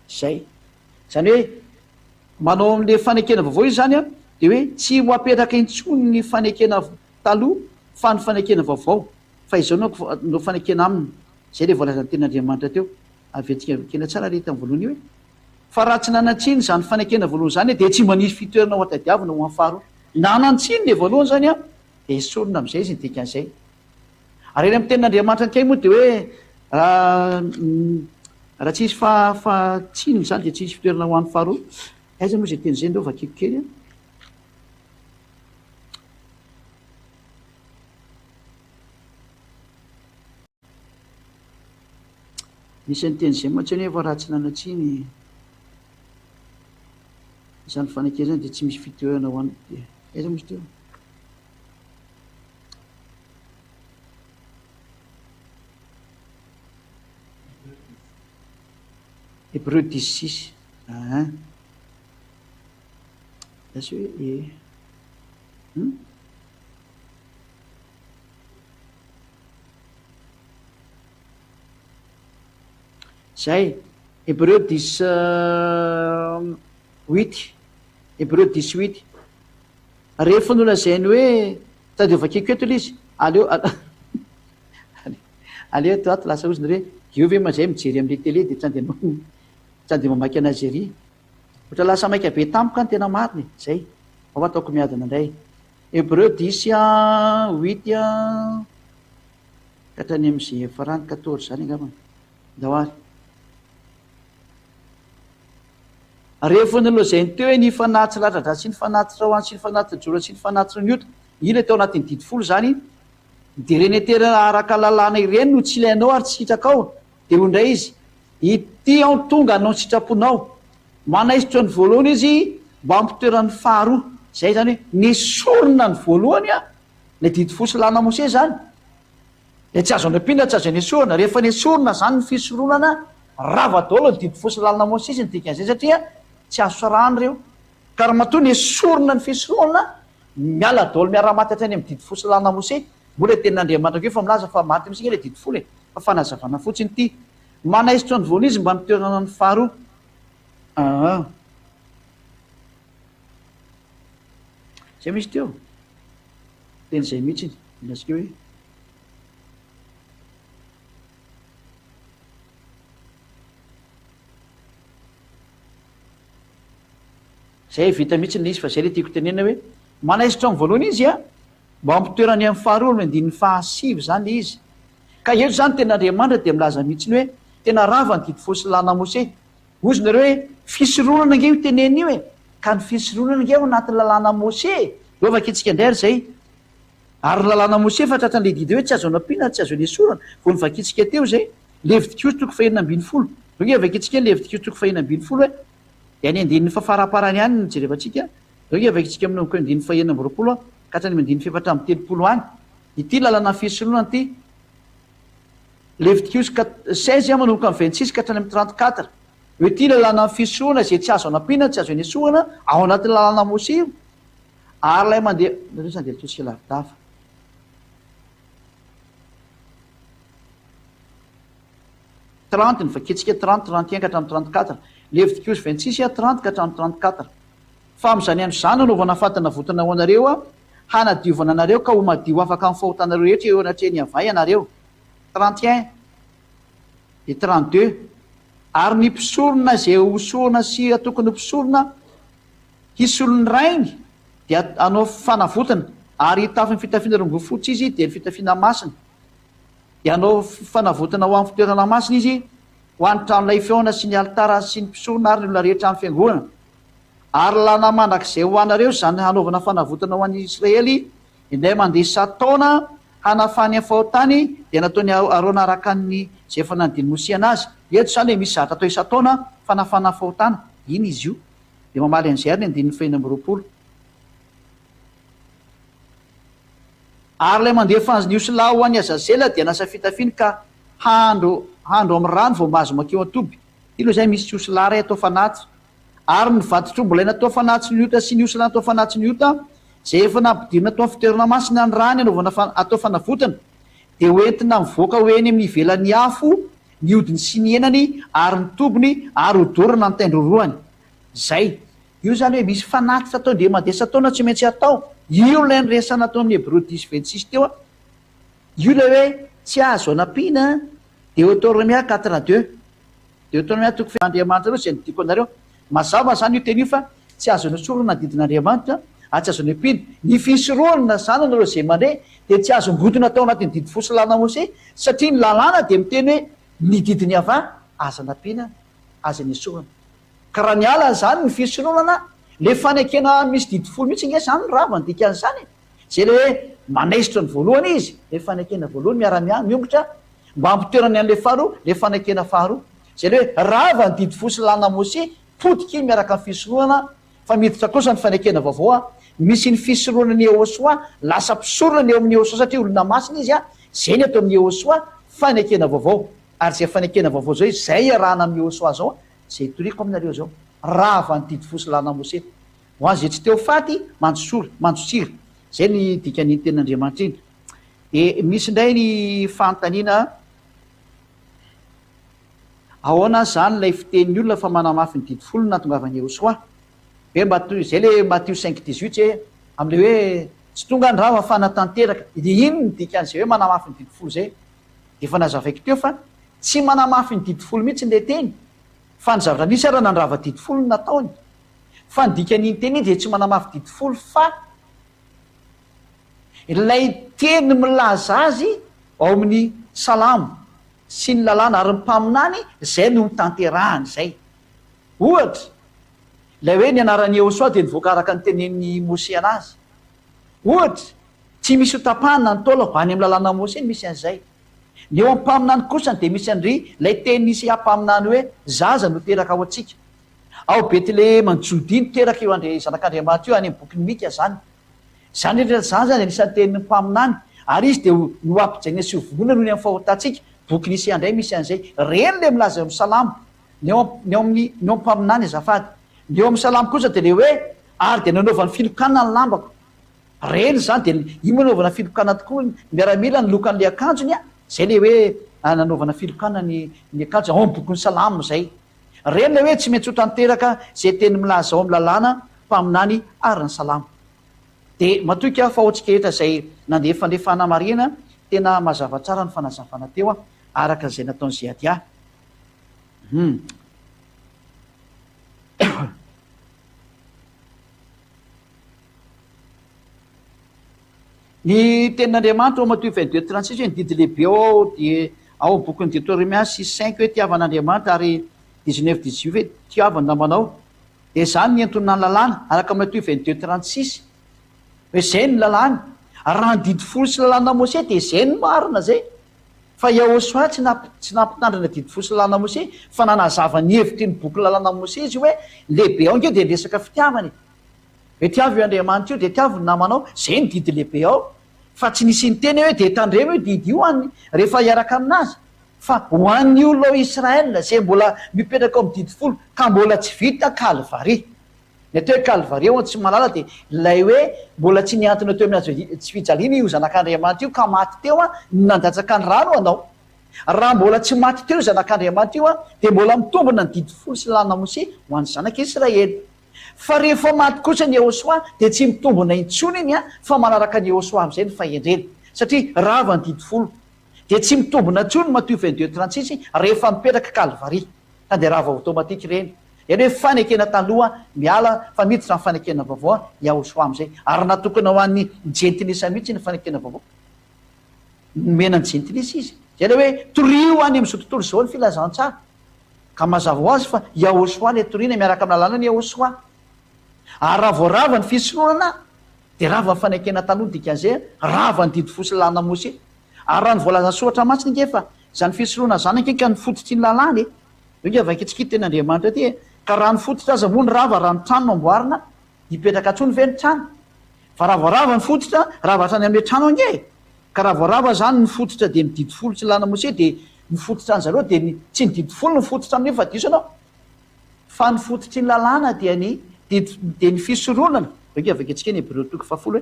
zay zany hoe manao amin'le fanekena vaovao izy zany dia hoe tsy ho apetraka intsony ny fanekena taloha fa ny fanekena vaovao, fa izao no fanekena aminy. Zay le voalazan'ny ten'Andriamanitra teo avetika kena tsara le tamin'ny voalohany hoe fa raha tsy nanantsiny zany fanekena voalohany zany dia tsy manisy fitoerana ho atadiavina ho amin'ny faharoa. Nanantsiny le voalohany zany dia esorina amin'izay izy ny dikan'izay. Ary eny amin'ny tenin'Andriamanitra ankay moa dia hoe raha tsisy fahatsininy zany dia tsisy fitoerana ho an'ny faharoa. Aiza moa izay teny izay ndreo vakiko kely misy ny teny izay moa tsy hoe fa raha tsy nanantsiny izany fanekena zany dia tsy misy fitoerana ho an'ny dia aiza moa izy teo. Hébreux 10:6 That's hoe zay Hébreux 10:8 Hébreux 10:8 rehefa nolazainy hoe tadiovakiko eto ilay izy aleo ato ato lasa oziny hoe io ve mazay mijery amin'le télé dia tsy andeha mamaky anazery ohatra lasa maika be tampoka ny tena mariny zay ao ataoko miadana indray. Hébreux 10:8 ka hatrany amin'izay efa rany 14 zany angambany dahoary. Rehefa nolazainy teo hoe ny fanatitra latratra sy ny fanatitra hoany sy ny fanatitra jora sy ny fanatitra ny ota ila tao anatin'ny didifolo zany dia reny terana araka lalàna ireny no tsy ilainao ary tsy hitrakao dia ho indray izy ity ao tonga anao ny sitraponao manaisitra ny voalohany izy mba ampitoeran'ny faharoa. Zay zany hoe nesorina ny voalohany le didifolo sy lana mose zany dia tsy azo anapina tsy azo nesorina. Rehefa nesorina zany ny fisoronana rava daholo ny didifolo sy lana mose izy ny dikan'izay satria tsy azo sarahany reo ka raha matoa nesorina ny fisoronana miala daholo miara-maty hatrany amin'ny didifolo sy lana mose. Mbola tenin'Andriamanitra keo fa milaza fa maty amintsika le didifolo fa fanazavana fotsiny ity manaisitra ny voalohany izy mba mitoerana ny faharoa. Zay misy teo teny izay mihitsy inasika hoe zay vita mihitsy le izy fa zay le tiako tenena hoe manaisitra ny voalohany izy mba ampitoerany amin'ny faharoa no andininy fahasivy zany le izy. Ka eto zany ten'Andriamanitra dia milaza mihitsy ny hoe tena rava ny didifolo sy lana mose. Ozy nareo hoe fisoronana ange io teneny io ka ny fisoronana ange anatin'ny lalàna mose lovaka itsika indray ary zay ary lalàna mose fa tratran'le didy hoe tsy azo anampiana tsy azo nesorana vo ny vakitsika teo zay Levitikos 2:20 zao vakitsika Levitikos 2:20 hoe dia ny andininy fafaraparany ihany ny jerevantsika zao vakitsika amin'noko andininy 9:20 ka hatrany andininy 7:30 any ity lalàna fisoronana ity Levitikos 16 manomboka amin'ny 26 ka hatrany amin'ny 34 hoe ity lalàna fisoronana zay tsy azo anampiana tsy azo nesorana ao anatin'ny lalàna mose io ary lay mandeha andeha tosika lavidafa trente ny vakitsika 30 ka hatramin'ny 34 Levitikos 26 30 ka hatramin'ny 34 fa amin'izany andro izany anaovana fatana votana ho anareo hanadiovana anareo ka ho madio afaka amin'ny fahotanareo rehetra eo anatreny avay anareo 31 dia 32 ary ny mpisorona zay hosorona sy tokony mpisorona hisolony rainy dia anao fanavotana ary hitafiny fitafiana rongofotsy izy dia ny fitafiana masina dia anao fanavotana ho amin'ny fitoerana masina izy ho any tranolay feona sy ny alitara sy ny mpisorona ary ny olona rehetra amin'ny fiangonana ary lana mandrak'izay ho anareo zany hanaovana fanavotana ho an'ny Israely indray mandeha isa-taona hanafany fahotany dia nataony Arona araka ny zay efa nanodiny Mosia anazy. Eto zany hoe misy zavatra atao isa-taona fanafana fahotana, iny izy io dia mamaly an'izay ary ny 120. Ary lay mandeha fanjoniosila ho an'ny Azazela dia nasa fitafiny ka handro amin'ny rano vao mahazo makeo atoby. Ilo zay misy osilahy ray atao fanaty, ary ny vatotrombo ilay natao fanatsy ny ota sy ny osila natao fanatsy ny ota zay efa nampidirina atao fitoerana masina ny rany anaovana atao fanavotana dia hoentina mivoaka ho eny amin'ny ivelan'ny afo ny odiny sy ny enany ary ny tobony ary hodorana ny tendroroany. Zay io zany hoe misy fanaty fatao ndre mandeha sataona tsy maintsy atao. Io lay nyresana atao amin'ny Hébreux 10:26 teo a, io lay hoe tsy azo anampiana Deutéronomie 4:2. Deutéronomie toko Andriamanitra aloha zay nodiko anareo mazava zany io teny io fa tsy azo nosorona didin'Andriamanitra ary tsy azo nyampiana ny fisoroana zany anareo zay mandre dia tsy azo mbotona atao anatin'ny didy fosy lalàna Mose satria ny lalàna dia miteny hoe ny didiny ava aza nampiana aza ny sorona. Ka raha ny ala zany ny fisoronana le fanekena misy didy folo mihitsy nge zany rava ndika an'izany zay le hoe manaisitra ny voalohany izy le fanekena voalohany miombotra mba ampitoerany an'le faharoa le fanekena faharoa zay le hoe rava ny didy fosy lalàna Mose potika iny miaraka amin'ny fisoroana fa miditra kosa ny fanekena vaovao a misy ny fisoroana ny Yehosoa lasa mpisorona ny eo amin'ny Yehosoa satria olona masina izy a zay ny atao amin'ny Yehosoa fanekena vaovao ary zay fanekena vaovao zao izy zay arahana amin'ny Yehosoa zao zay toriko aminareo zao rava ny didy fosy lalàna Mose ho azy tsy teo faty manjosira zay ny dikany ten'Andriamanitra iny. E misy indray ny fanontaniana ahoana zany lay fitenin'ny olona fa manamafy ny didy folo natongavany Yehosoa hoe Matthieu zay le Matthieu 5:18 am'le hoe tsy tonga ny rava fa natanteraka dia iny ny dikan'izay hoe manamafy ny didy folo zay dia efa nazavaiko teo fa tsy manamafy ny didy folo mihitsy le teny fa ny zavatra nisy ara nandrava didy folo ny nataony fa ny dikan'iny teny dia tsy manamafy didy folo fa ilay teny milaza azy ao amin'ny salamo sy ny lalàna ary ny mpaminany zay no mitanterahany zay. Ohatra lay hoe ny anaran'ny Yehosoa dia nivoaka araka ny tenen'ny Mose anazy. Ohatra tsy misy hotapahana ny taola bany amin'ny lalàna Mose misy an'izay. Ny eo ampaminany kosa dia misy an'ry lay teny nisy ampaminany hoe zaza no teraka ao antsika ao Betlehema ny Jody no teraka eo zanak'Andriamanitra io any amin'ny boky ny Mika zany rehetra zany zany anisan'ny tenin'ny mpaminany ary izy dia no ampijaina sy hovolona noho ny amin'ny fahotantsika boky nisy andray misy an'izay reny le milaza amin'ny salamo ny eo ampaminany azafady. Ny eo amin'ny salamo kosa dia le hoe ary dia nanaovany filokana ny lambako reny zany dia io manaovana filokana tokoa miaramila ny lokan'le akanjony a zay le hoe nanaovana filokana ny akanjo ao amin'ny boky ny salamo zay reny le hoe tsy maintsy ho tanteraka zay teny milaza ao amin'ny lalàna mpaminany ary ny salamo. Dia matoika fa ohatsika rehetra zay nandeha fandefana marina tena mazava tsara ny fanazavana teo a araka zay nataony Ziadia. Ny tenin'Andriamanitra ao Matthieu 22:36 hoe ny didy lehibe ao dia ao bokyny Deutéronomie 6:5 hoe tiavan'Andriamanitra ary 19:18 hoe tiavany namanao dia zany ny antonona ny lalàna araka Matthieu 22:36 hoe zay ny lalàna raha ny didy folo sy lalàna Mose dia zay ny marina zay fa Yehosoa tsy nampitandrina didy folo sy lalàna Mose fa nanazava ny hevitry ny boky lalàna Mose izy hoe lehibe ao nkeo dia resaka fitiavany hoe tiavy io Andriamanitra io dia tiavy ny namanao zay ny didy lehibe ao fa tsy nisy ny teny hoe dia tandremo io didy io any rehefa hiaraka aminazy fa ho an'ny olona ao Israela zay mbola mipetraka ao amin'ny didy folo ka mbola tsy vita Kalvari. Ny atao hoe Kalvari ao tsy malala dia lay hoe mbola tsy niantona teo amin'ny tsy fijaliana io zanak'Andriamanitra io ka maty teo a nandatsaka ny rano anao. Raha mbola tsy maty teo zanak'Andriamanitra io a dia mbola mitombona ny didy folo sy lalàna Mose ho an'ny zanak'Israely. Fa rehefa maty kosa ny Yehosoa dia tsy mitombona intsony iny a fa manaraka ny Yehosoa amin'izay ny fahendreny satria rava ny didy folo dia tsy mitombona intsony Matthieu 22:36 rehefa mipetraka Kalvari ka dia rava automatika ireny. Iany hoe fanekena taloha miala fa miditra amin'ny fanekena vaovao Yehosoa amin'izay ary natokana ho an'ny jentilisa mihitsy ny fanekena vaovao mena ny jentilisa izy zay le hoe torio any amin'izao tontolo izao ny filazantsara ka mazava ho azy fa Yehosoa le toriana miaraka amin'ny lalàna ny Yehosoa ary raha voarava ny fisorohana dia rava ny fanaikena taloha dikan'izay rava ny didy fosilana mose ary raha ny voalaza soatra matsiny ngefa zany fisorohana zany ankeka ny fototry ny lalàny io avakitsikity ten'andriamanitra ty ka raha ny fototra aza moa ny rava raha ny trano no amboarina hipetraka atsony ve ny trano fa raha voarava ny fototra ravatra any amin'ny trano ange ka raha voarava zany ny fototra dia mididy folo tsy lana mose dia ny fototra any zareo dia tsy ny didy folo ny fototra amin'io fa diso anao fa ny fototry ny lalàna dia dia ny fisorohonana io avakitsika ny hébreu toko fahafolo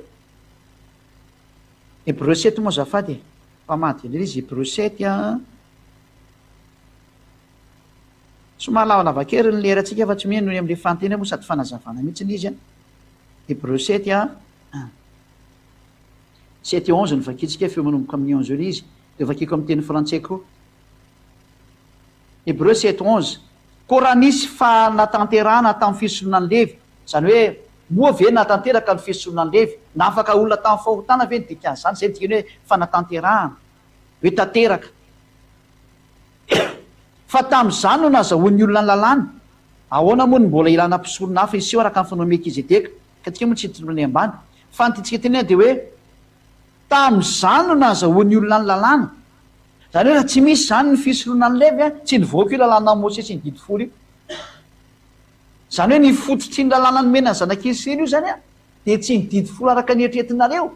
hébreu 7 moa zafady mpamady indrindra izy hébreu 7 a somary lavalavakery ny lerantsika fa tsy miheno ny amin'le fanteny moa sady fanazavana mihitsy ny izy a hébreu 7 a 7 et 11 ny vakitsika feo manomboka amin'ny 11 eo izy dia vakiko amin'ny teny frantsay koa hébreu 7 11 koa raha nisy fanatanterahana tamin'ny fisorohana ny levy zany hoe moa ve natanteraka ny fisorohana ny levy na afaka olona tamin'ny fahotana ve ny dikan'izany zay dikany hoe fanatanterahana hoe tanteraka fa tamin'izany no nazahoan'ny olona ny lalàna ahoana moa ny mbola ilana mpisorona hafa izy seo araka ny fanao melkizedeka ka tsika moa tsy hiton'ny ambany fa nytitsika teny dia hoe tamin'izany no nazahoan'ny olona ny lalàna zany hoe raha tsy misy zany ny fisorohana ny levy a tsy nivoaka io lalàna mose sy ny didy folo io zany hoe ny fototry ny lalàna ny mena ny zanak'israely io zany a dia tsy ny didy folo araka ny eritreretinareo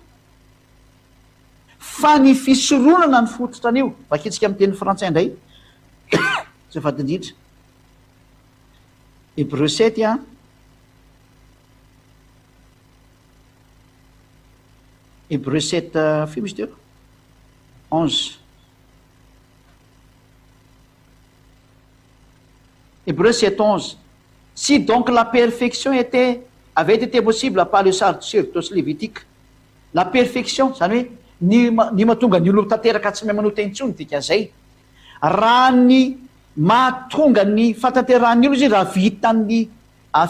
fa ny fisorohana ny fototra an'io vakitsika amin'ny teny frantsay indray zay vadindritra hébreu 7 a hébreu 7 fio misy teo 11 hébreu 7 11 si donc la perfection avait été possible par le sacerdoce lévitique la perfection zany hoe ny mahatonga ny olo tanteraka tsy mahay manota intsony dikan'izay raha ny mahatonga ny fatanterahany olo izy raha vitan'ny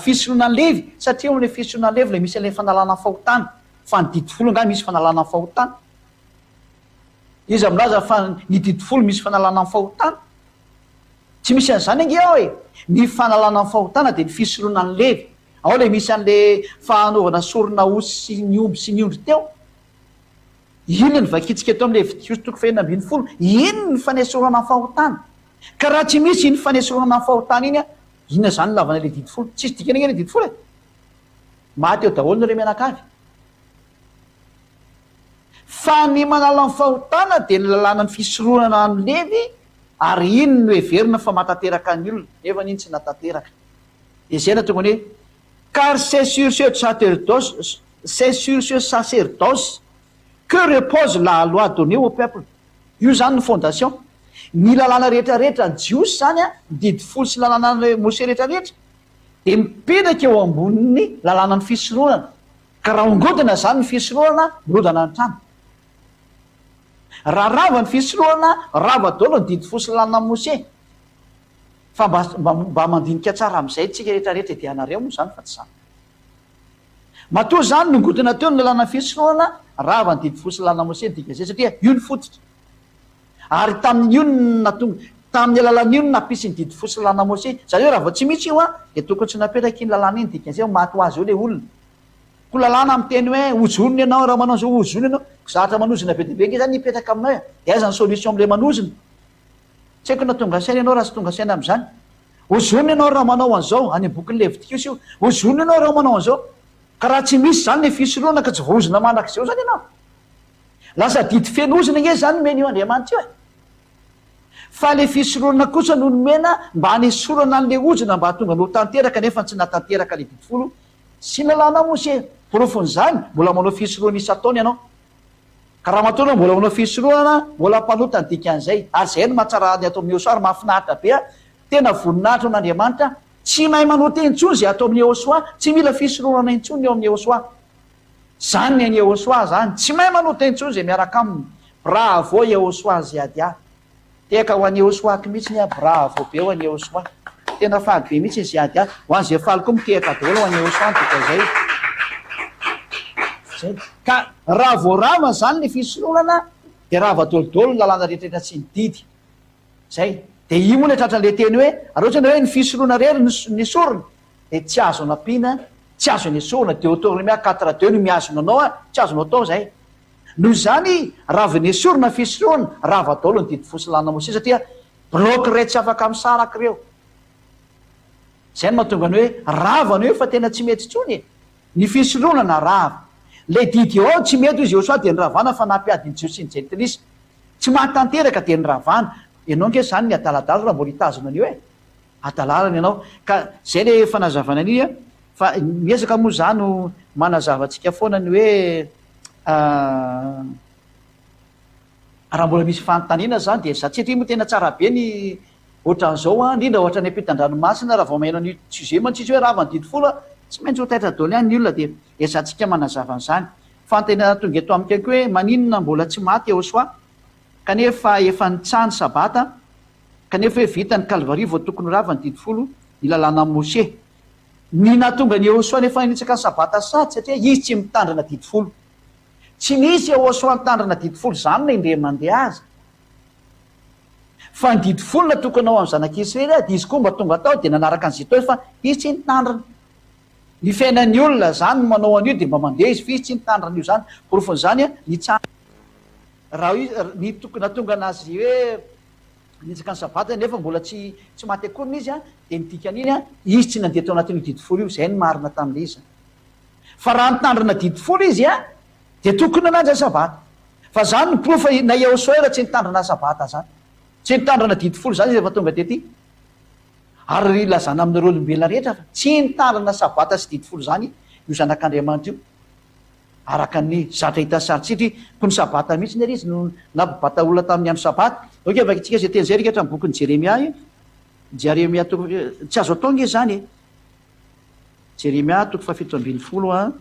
fisorohana ny levy satria am'le fisorohana ny levy le misy an'le fanalana fahotana fa ny didy folo nga misy fanalana fahotana izy amilaza fa ny didy folo misy fanalana fahotana tsy misy an'izany ange ao e ny fanalana fahotana dia ny fisorohana ny levy ao le misy an'le fanaovana sorona osy sy ny omby sy ny ondry teo inona ny vakitsika teo am'le toko fahenina ambin'ny folo ino ny fanesorana fahotana ka raha tsy misy iny fanesorana fahotana iny a inona zany lavana le didy folo tsisy dikana nge le didy folo e maty eo daholo nare mianakavy fa ny manala ny fahotana dia ny lalàna ny fisorohana ny levy ary iny no heverina fa matateraka ny olona nefa n'iny tsy natateraka dia zay na tonga ny hoe car c'est sur ce sacerdoce que repose la loi donnée au peuple io zany ny fondation ny lalàna rehetrarehetra jiosy zany a didy folo sy lalàna mose rehetrarehetra dia mipetraka eo ambonin'ny lalàna ny fisorohana ka raha ongodina zany ny fisorohana mirodana ny trano raha rava ny fisorohana rava daholo ny didy folo sy lalàna mose fa mba mandinika tsara amin'izay tsika rehetrarehetra dia anareo moa zany fa tsy zany matoa zany nongodina teo ny lalàna fisorohana rava ny didy folo sy lalàna mose dikazay satria io ny fototra ary tamin'io tamin'ny lalàn'io no nampisy ny didy folo sy lalàna mose zany hoe raha vao tsy misy io a dia tokony tsy napetraka iny lalàna iny dikan'izay maty ho azy eo le olona ko lalàna amin'ny teny hoe ojonona ianao raha manao zao ozona ianao zatra manozina be dibe nge zany nipetraka aminao e dia aiza ny solution am'le manozina tsy haiko na tonga saina ianao raha sy tonga saina amin'izany ozona ianao raha manao an'izao any bokyny levitikos io ozona ianao raha manao an'izao ka raha tsy misy zany le fisorohana ka tsy voazona manak'izao zany ianao lasa didy fenozina nge zany mena io andriamanitra io e fa le fisorohana kosa no nomena mba hanesorana an'le ozona mba hatonga no tanteraka nefa tsy natanteraka le didy folo sy lalàna mose profon'izany mbola manao fisorohana isa taona ianao ka raha mataona mbola manao fisorohana mbola mpanota ny dikan'izay ary zay no mahatsara ny atao amin'ny eosoa ary mahafinaritra be a tena voninahitra n'andriamanitra tsy mahay manota intsony zay atao amin'ny eosoa tsy mila fisorohana intsony eo amin'ny eosoa zany ny any eosoa zany tsy mahay manota intsony zay miaraka aminy bravo eosoa zay ady a teka ho any eosoaky mihitsy ny a bravo be ho any eosoa tena faly be mihitsy izy ady a ho an'izay faly koa mitehaka daholo ho any eosoa nykazay zay ka raha voarava zany ny fisorohana dia raha vadolodolo ny lalàna rehetrarehetra tsy ny didy zay dia io moa le tratran'le teny hoe raha ohatra ny hoe ny fisorohana rery ny sorona dia tsy azo anampiana tsy azony esorina de autonomia 4 no miazona anao a tsy azonao atao zay noho zany raviny esorina fisoroana rava-daolo ny didy fosilana mose satria bloky ray tsy afaka misaraka ireo zay no mahatonga ny hoe ravana eo fa tena tsy mety tsony ny fisoroana na rava le didy ao tsy mety izy eo soa de ny ravana fa nampiadiny jiosiny jentilisa tsy mahatanteraka de ny ravana ianao nke zany ny adaladala raha mbola hitazona an'io e adalalana ianao ka zay le fanazavana an'iny a fa miezaka moa zano manazavatsika foana ny hoe raha mbola misy fanontaniana zany de satria moa tena tsara be ny ohatran'izao a indrindra ohatra ny ampitan-dranomasina raha vao maheno ny sujet mantsisy hoe rava ny didy folo tsy maintsy ho taitra daholo ihany ny olona de ezatsika manazavanyzany fantena tonga eto amika ko hoe maninona mbola tsy maty eo soa kanefa efa nitsany sabata kanefa hoe vita ny kalvaria vao tokony rava ny didy folo ny lalàna mose ny natonga ny eosoa nefa nitsaka ny sabata sady satria izy tsy mitandrina didy folo tsy misy eosoa nitandrina didy folo zany na indre mandeha azy fa ny didy folo na tokony ao amin'ny zanak'israely de izy koa mba tonga tao de nanaraka an'izay tao fa izy tsy nitandrina ny fiainan'ny olona zany manao an'io de mba mandeha izy fa izy tsy nitandrina io zany porofon'izany a nitsa raha ny natonga anazy hoe nitsaka ny sabata nefa mbola tsy maty akoriny izy a de midikany iny a izy tsy nandeha tao anatin'io didy folo io zay ny marina tam'le izy fa raha nitandrina didy folo izy a de tokony nananja sabata fa zany ny profa na eosoera tsy nitandrina sabata zany tsy nitandrina didy folo zany izy efa tonga tety ary lazana amin'ireo olombelona rehetra fa tsy nitandrina sabata sy didy folo zany io zanak'andriamanitra io araka ny zatra hita sarotsitry ko ny sabata mihitsy nery izy no nampibata olona tamin'ny andro sabata oke vakitsika zay teny zay rika hatramin'ny bokyny jeremia tsy azo atao nge zany e jeremia toko fafito ambin'ny folo a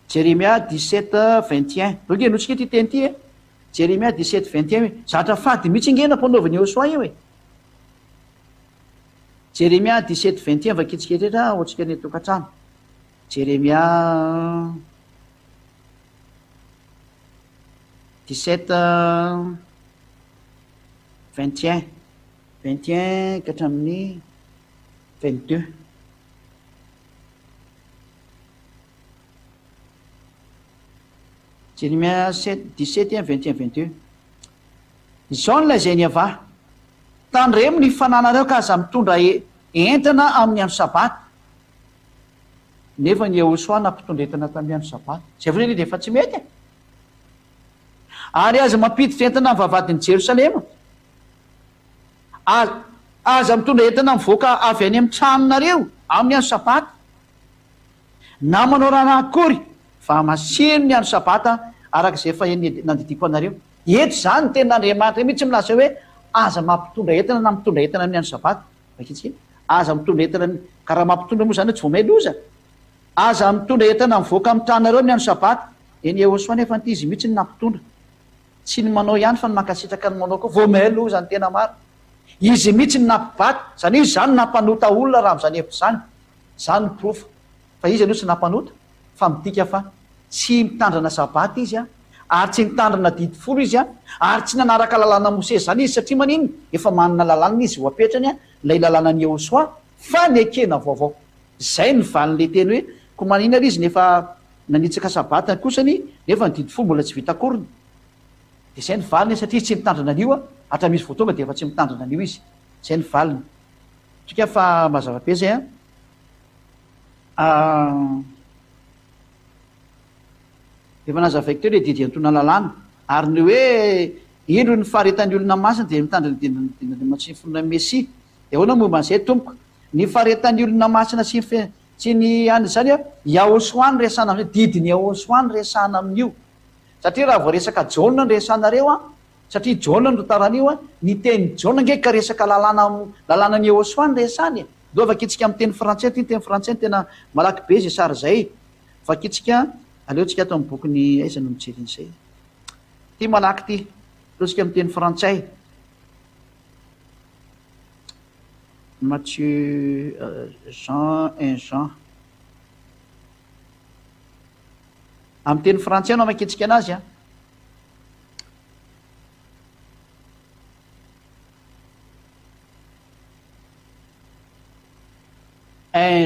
jeremia 17:21 oke notsika ty teny ty e jeremia 17:21 zatra fady mihitsy ngena mpanaovany eosoa io e jeremia 17:21 vakitsika etrehtra ohatsika ny tokantrano jeremia 17:21 ka hatramin'ny 22 jeremia 17:21-22 izao no laizay ny ava tandremo ny fananareo ka aza mitondra entana amin'ny andro sabata nefa ny eosoa nampitondra entana tamin'ny andro sabata zay vole de efa tsy mety e ary aza mampiditra entana mivavadiny jerosalema aza mitondra entana mivoaka avy any amin'ny tranonareo amin'ny andro sabata na manao rana akory fa masino ny andro sabata arak'izay efa nandidiko anareo eto zany ny ten'andriamanitra mihitsy milaza hoe aza mampitondra entana na mitondra entana amin'ny andro sabata vakitsika aza mitondra entana ka raha mampitondra moa zany tsy vao mailoza aza mitondra entana mivoaka amin'ny tranonareo amin'ny andro sabata eny eosoa nefa nty izy mihitsy ny nampitondra tsy ny manao ihany fa ny mankasitraka ny manao koa vao mailoza ny tena maro izy mihitsy ny nampibata zany izy zany nampanota olona raha am'zany hevitra zany zany ny profa fa izy aloha tsy nampanota fa midika fa tsy mitandrana sabata izy a ary tsy nitandrina didy folo izy a ary tsy nanaraka lalàna mose zany izy satria maniny efa manana lalàna izy ho apetrany a lay lalàna ny eosoa fa ny ekena vaovao zay ny valin'le teny hoe ko manina ary izy nefa nanitsaka sabata kosany nefa ny didy folo mbola tsy vita akoriny de zay ny valiny satria tsy mitandrina an'io a hatramisy voatonga de efa tsy mitandrina an'io izy zay ny valiny tsika fa mazava-be zay a efa nazavaiko teo le didy antona lalàna ary ny hoe indro ny faharetan'ny olona masina de mitandrina dinandriamatsy ny fonona messia de ahoana momban'izay tompoko ny faharetan'ny olona masina tsy ny any zany a iaosoany resana am'zay didiny iaosoany resana amin'io satria raha vao resaka jaona ny resanareo a satria jaona no taran'io a ny teny jaona nge ka resaka lalàna ny eosoany resany do vakitsika amin'ny teny frantsay ty teny frantsay ny tena malaky be zay sary zay vakitsika aleotsika atao amin'ny bokyny aiza no mijeren'izay ty malaky ty aleotsika amin'ny teny frantsay Matthieu Jean 1 Jean amin'ny teny frantsay anao makitsika anazy a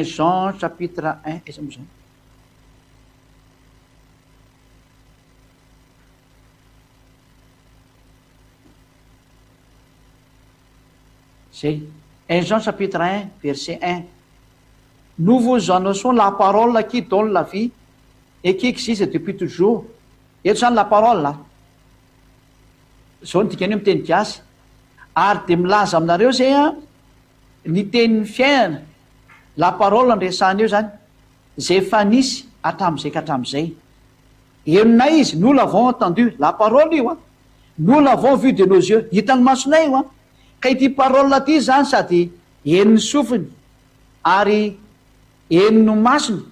Jean chapitre 1 aiza moa zany zay 1 Jean chapitre 1 verset 1. Nous vous annonçons la parole qui donne la vie et qui existe depuis toujours. Eto zany la parole zao ny dikany io miteny kiasy ary de milaza aminareo zay ny tenin'ny fiainana la parole andresana eo zany zay efa nisy hatramin'izay ka hatramin'izay. Henonay izy nous l'avons entendu la parole io nous l'avons vu de nos yeux hitan'ny masonay io ka ity parole ty zany sady henon'ny sofiny ary henon'ny masony.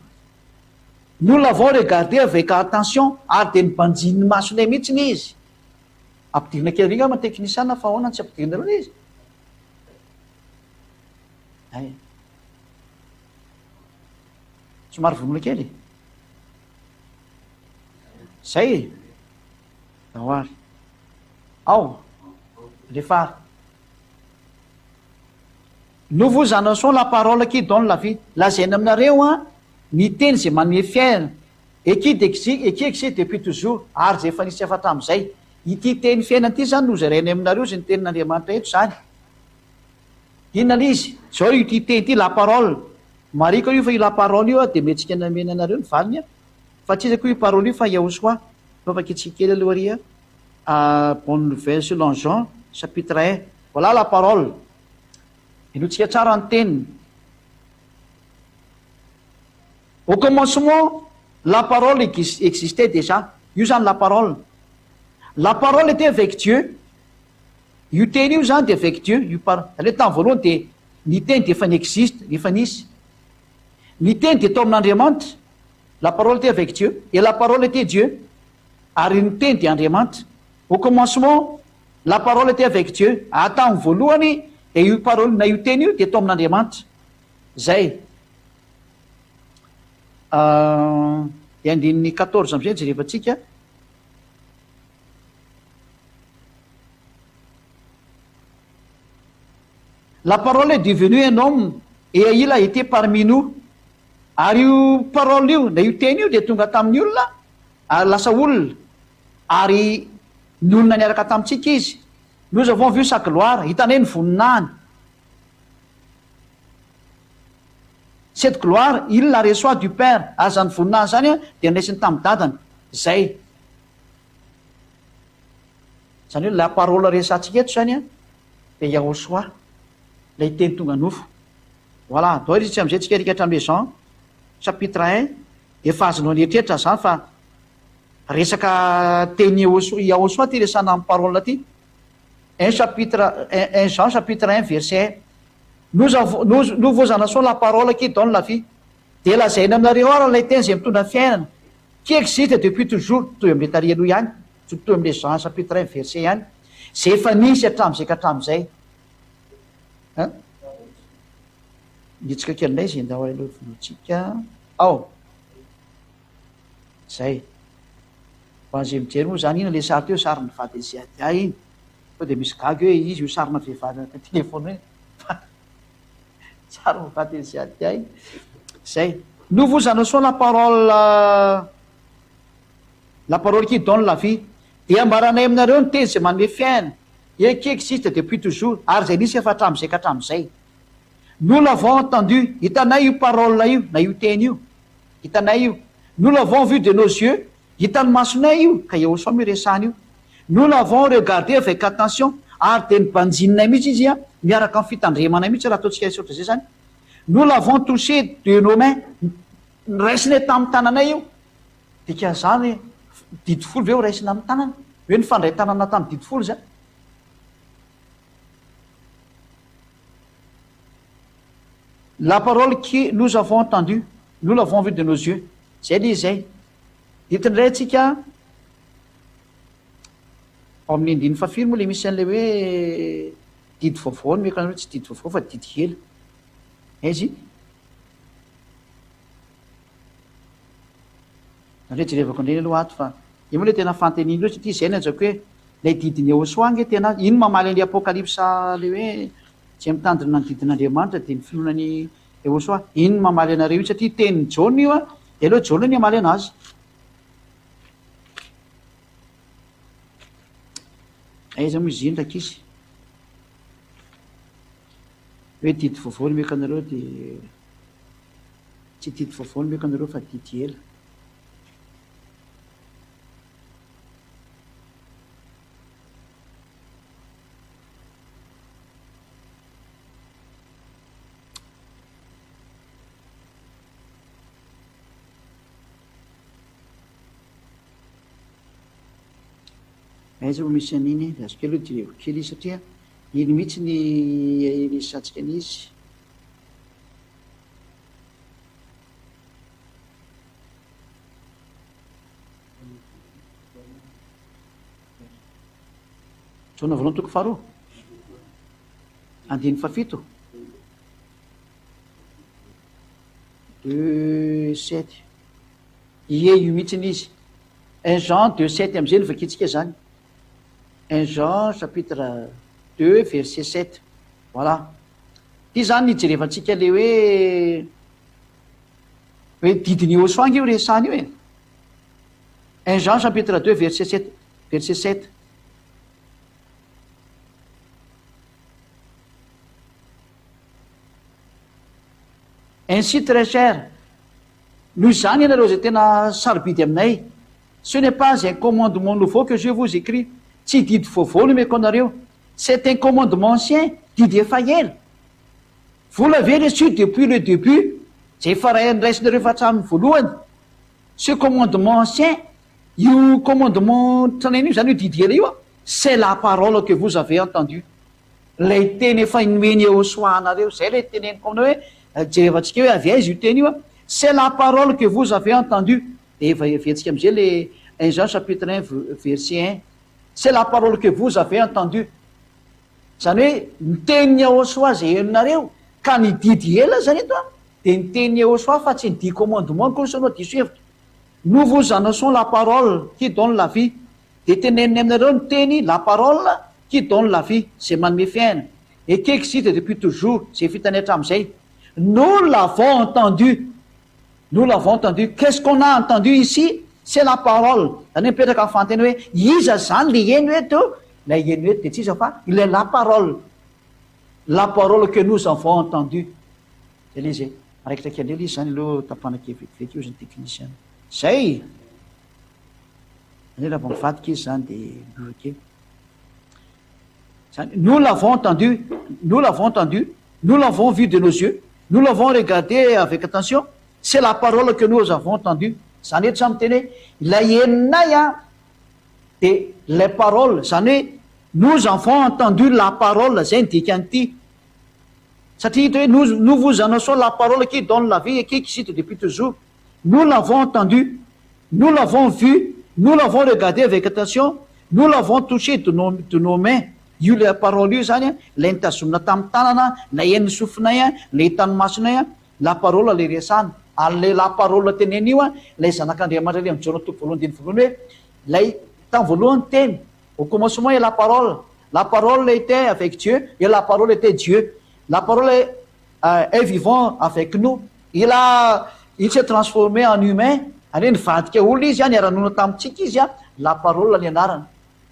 Nous l'avons regardé avec attention ary de nibanjin'ny masonay mihitsy ny izy. Ampidirina kely ringa matekinisana fa ahoana tsy ampidirina reo izy. Somary vonona kely zay ahoary ao rehefa nous vous annonçons la parole qui donne la vie. Lazaina aminareo ny teny zay manome fiainana et qui existe depuis toujours ary zay efa nisy afatra amin'izay. Ity teny fiainana ity zany nozarainy aminareo zay ny tenin'Andriamanitra eto zany. Inona l'izy? Zao ity teny ity la parole. Mariko io fa io la parole io de metsika namena anareo ny valiny fa tsy izako io parole io fa Yahosoa papakitsika kely aloha ary bonne nouvelle selon Jean chapitre 1. Voilà la parole. Inotsika tsara ny teniny. Au commencement, la parole existait déjà. Io zany la parole. La parole était avec Dieu. Io teny io zany de avec Dieu. Io tamin'ny voalohany de ny teny de efa n'existe, efa nisy. Ny teny de tao amin'Andriamanitra. La parole était avec Dieu et la parole était Dieu. Ary ny teny de Andriamanitra. Au commencement, la parole était avec Dieu. Tamin'ny voalohany e io parole na io teny io de tao amin'Andriamanitra. Zay. Andininy 14 am'izay jerevantsika. La parole est devenue un homme et il a été parmi nous. Ary io parole io na io teny io de tonga tamin'ny olona lasa olona ary ny olona niaraka tamintsika izy. Nous avons vu sa gloire, hitanay ny voninahiny. Cette gloire, il la reçoit du Père. Ary zany voninahiny zany de ndraisiny tamin'ny dadany. Zay. Zany hoe la parole resantsika eto zany de Yahosoa, lay teny tonga nofo. Voilà, dao izy tsy am'izay tsika rika hatramin'ny Jean chapitre 1 efa azonao nietreritra zany fa resaka teny Yahosoa ty resana amin'ny parole ty. 1 Jean chapitre 1 verset 1. Nous vous annonçons la parole qui donne la vie. De lazaina aminareo ary lay teny zay mitondra fiainana. Qui existe depuis toujours, toy amin'le tarialoha ihany, toy amin'le Jean chapitre 1 verset ihany. Zay efa nisy hatramin'izay ka hatramin'izay. Nitsika kelinay zay ndao aloha vonotsika. Ao. Zay. Ho an'izay mijery moa zany ina le sary teo sariny vady Ziadia iny. Fa de misy gagy hoe izy io sarina vehivavy anaty téléphone hoe. Sariny vady Ziadia iny. Zay. Nous vous annonçons la parole qui donne la vie. De ambaranay aminareo ny teny zay manome fiainana. Et qui existe depuis toujours. Ary zay nisy efa hatramin'izay ka hatramin'izay. Nous l'avons entendu. Hitanay io parole io, na io teny io. Hitanay io. Nous l'avons vu de nos yeux. Hitan'ny masonay io, ka Yahosoa miresahana io. Nous l'avons regardé avec attention. Ary de nibanjininay mihitsy izy miaraka amin'ny fitandremanay mihitsy raha ataontsika isotra zay zany. Nous l'avons touché de nos mains. Raisinay tamin'ny tananay io. Dika zany didy folo ve ho raisina amin'ny tanana. Hoe nifandray tanana tamin'ny didy folo zany. La parole que nous avons entendue, nous l'avons vue de nos yeux. Zay le zay. Ditindray atsika ao amin'ny andiny fahafiry moa le misy an'le hoe didy vaovao ny mekana hoe tsy didy vaovao fa didy kely. Izy nandray jerevako indreny aloha ato fa io moa le tena fanteniny loatra ity zay ny anjako hoe lay didiny Yahosoa ange tena ino mamaly an'le apokalypsa le hoe tsy mitandrina ny didin'Andriamanitra de ny finoanany Eosoa, iny mamaly anareo io satria teny Jaune io a, de aleo Jaune ny amaly anazy. Aiza moa izy iny rakizy. Hoe didy vaovao ny meko anareo de tsy didy vaovao ny meko anareo fa didy ela. Aiza moa misy an'iny de azoko aloha direko kely izy satria iny mihitsy ny satsika an'izy. Jaune voalohany toko faharoa, andiny fafito, 2:7 ie io mihitsy n'izy. 1 Jean 2:7 am'izay ny vakitsika zany. 1 Jean chapitre 2 verset 7. Voilà. Ty zany nijerevantsika le hoe didiny Eosoangy io resany io e. 1 Jean chapitre 2 verset 7. Verset 7. Ainsi très cher, noho izany ianareo zay tena sarobidy aminay, ce n'est pas un commandement nouveau que je vous écris. Tsy didy vaovao no meko anareo, c'est un commandement ancien, didy efa ela. Vous l'avez reçu depuis le début, zay efa raisinareo efa hatramin'ny voalohany. Ce commandement ancien, io commandement tranainy io zany io didy ela io a, c'est la parole que vous avez entendu. Lay teny efa nomeny Eosoa anareo, zay lay teneniko aminao hoe jerevantsika hoe avy aiza io teny io a, c'est la parole que vous avez entendu. De efa eventsika am'izay le 1 Jean chapitre 1 verset 1. C'est la parole que vous avez entendue. Zany hoe niteny Eosoa zay henonareo ka nididy ela zany eto a, de niteny Eosoa fa tsy nididy commandement koa sanao diso hevitra. Nous vous annonçons la parole qui donne la vie. De teneniny aminareo ny teny la parole qui donne la vie, zay manome fiaina. Et qui existe depuis toujours, zay fitany hatramin'izay. Nous l'avons entendu. Nous l'avons entendu. Qu'est-ce qu'on a entendu ici? C'est la parole. Zany mipetraka amin'ny fanteny hoe iza zany le heno eto, la heno eto de tsy iza fa il est la parole. La parole que nous avons entendu. De le zay maraikitraiky andreo izy zany aloha tapanake vetivety io zany technicien. Zay. Zany raha mivadika izy zany de miovake. Nous l'avons entendu, nous l'avons entendu, nous l'avons vu de nos yeux, nous l'avons regardé avec attention. C'est la parole que nous avons entendue. Zany eto samy teny hoe ilay henonay a de les paroles, zany hoe nous avons entendu la parole, zay ny dikan'ity. Satria hita hoe nous vous annonçons la parole qui donne la vie et qui existe depuis toujours. Nous l'avons entendu, nous l'avons vu, nous l'avons regardé avec attention, nous l'avons touché de nos mains. Io le parole io zany a, lay nitazomina tamin'ny tanana, na henony sofinay a, le tanomasonay a, la parole le resana. An'le la parole teneny io a, lay zanak'Andriamanitra le amin'ny Jaune toko voalohany diny voalohany hoe lay tamin'ny voalohany teny. Au commencement il y a la parole était avec Dieu et la parole était Dieu. La parole est vivant avec nous. Il s'est transformé en humain. Any nivadika olona izy a, niara-nono tamintsika izy a, la parole ny anarana.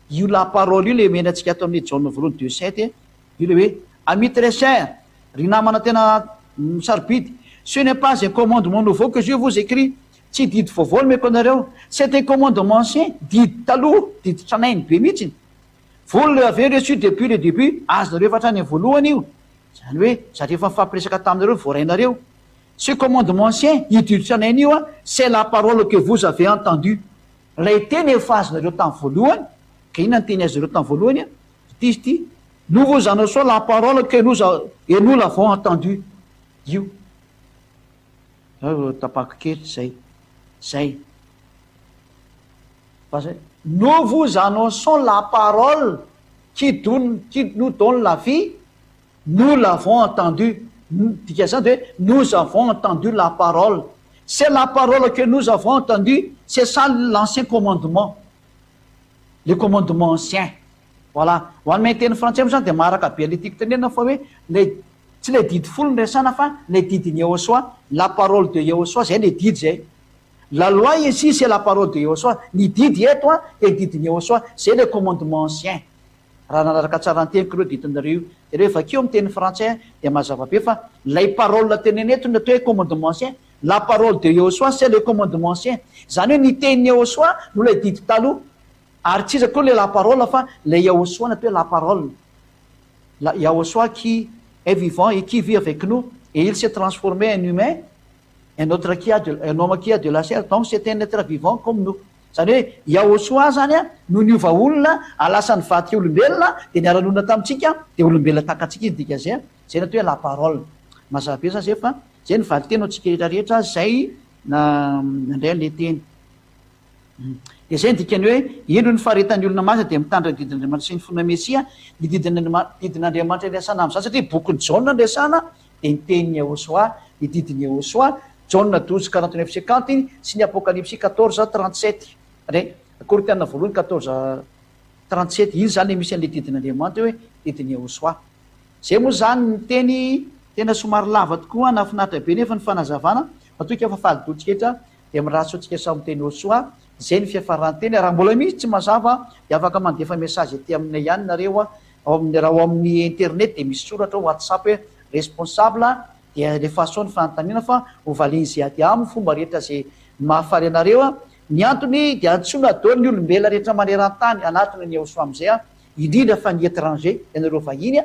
Io la parole io le menantsika ato amin'ny Jaune voalohany 2:7 io le hoe ami très cher, ry namana tena sarobidy. Ce n'est pas un commandement nouveau que je vous écris. Tsy didy vaovao no meko anareo. C'est un commandement ancien, didy taloha, didy tranainy be mihitsiny. Vous l'avez reçu depuis le début, azonareo efa hatrany voalohany io. Zany hoe zareo efa mifampiresaka taminareo voarainareo. Ce commandement ancien, io didy tranainy io a, c'est la parole que vous avez entendue. Lay teny efa azonareo tamin'ny voalohany, ka inona ny teny azonareo tamin'ny voalohany a? Izy ty, nous vous annonçons la parole que nous l'avons entendue. Io. Tapako kely zay. Nous vous annonçons la parole qui nous donne la vie. Nous l'avons entendu. Nous avons entendu la parole. C'est la parole que nous avons entendue. C'est ça l'ancien commandement. Le commandement ancien. Voilà. Ho an'ny mahay teny frantsay moa zany de maraka be le tiako tenenina fa hoe le tsy lay didy folo nresana fa lay didiny Yehoshua, la parole de Yehoshua, zay lay didy zay. La loi ici c'est la parole de Yehoshua, ny didy eto dia didiny Yehoshua, c'est le commandement ancien. Raha nanaraka tsara nyteniko reo didinareo, de reo vakeo amin'ny teny frantsay dia mazava be fa lay parole teneny eto ny atao hoe commandement ancien, la parole de Yehoshua c'est le commandement ancien. Zany hoe ny teny Yehoshua no lay didy taloha, ary tsy iza koa le la parole fa le Yehoshua ny atao hoe la parole. La Yehoshua qui est vivant et qui vit avec nous, et il s'est transformé en humain, un homme qui a de la chair, donc c'est un être vivant comme nous. Zany hoe Yehoshua zany no niova olona alasa ny vaty olombelona dia niara-nonina tamintsika dia olombelona takatsika izy dika zay zay natao hoe la parole. Mazava be zany zay fa zay ny valy-teny antsika rehetrarehetra zay nandray an'le teny. Dia zay ny dikany hoe ino ny faharetan'ny olona masina dia mitandra ny didin'Andriamanitra sy ny fona Mesia, ny didin'Andriamanitra andriasana amin'izany satria boky ny Jaona andriasana dia ny teny Yehoshua, ny didiny Yehoshua, Jaona 12:49-50 sy ny Apocalypse 14:37. Korintiana voalohany 14:37, iny zany misy an'le didin'Andriamanitra hoe didiny Yehoshua. Zay moa zany ny teny tena somary lava tokoa, nafinaritra be nefa ny fanazavana, matoa fa falidotsiketra dia miratso antsika samy teny Yehoshua. Zay ny fiafarany teny. Raha mbola misy tsy mazava dia afaka mandefa message aty aminay ihany nareo raha ao amin'ny internet dia misy soratra WhatsApp hoe responsable dia le façon ny fanontaniana fa hovaliany zay aty amin'ny fomba rehetra zay mahafaly anareo. Ny antony dia antsoina daholo ny olombelona rehetra maneran-tany anatiny ny Yehoshua amin'izay indrindra fa ny étranger ianareo vahiny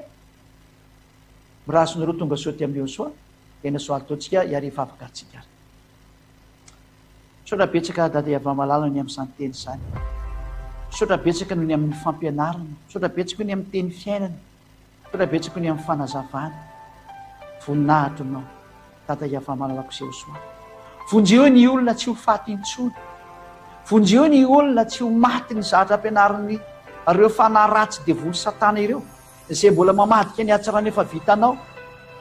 mirasonareo tonga soa ty amin'ny Yehoshua dia nasoaly taontsika iariva afaka atsika. Misaotra betsaka dada Iava malala ny amin'izany teny izany. Misaotra betsaka ny amin'ny fampianarana, misaotra betsaka ny amin'ny teny fiainana, misaotra betsaka ny amin'ny fanazavana. Voninahitra anao dada Iava malalako izay Yehoshua. Vonjeo ny olona tsy ho faty intsony, vonjeo ny olona tsy ho maty ny zavatra ampianarany ireo fanahy ratsy devoly satana ireo izay mbola mamadika ny hatsarany efa vitanao,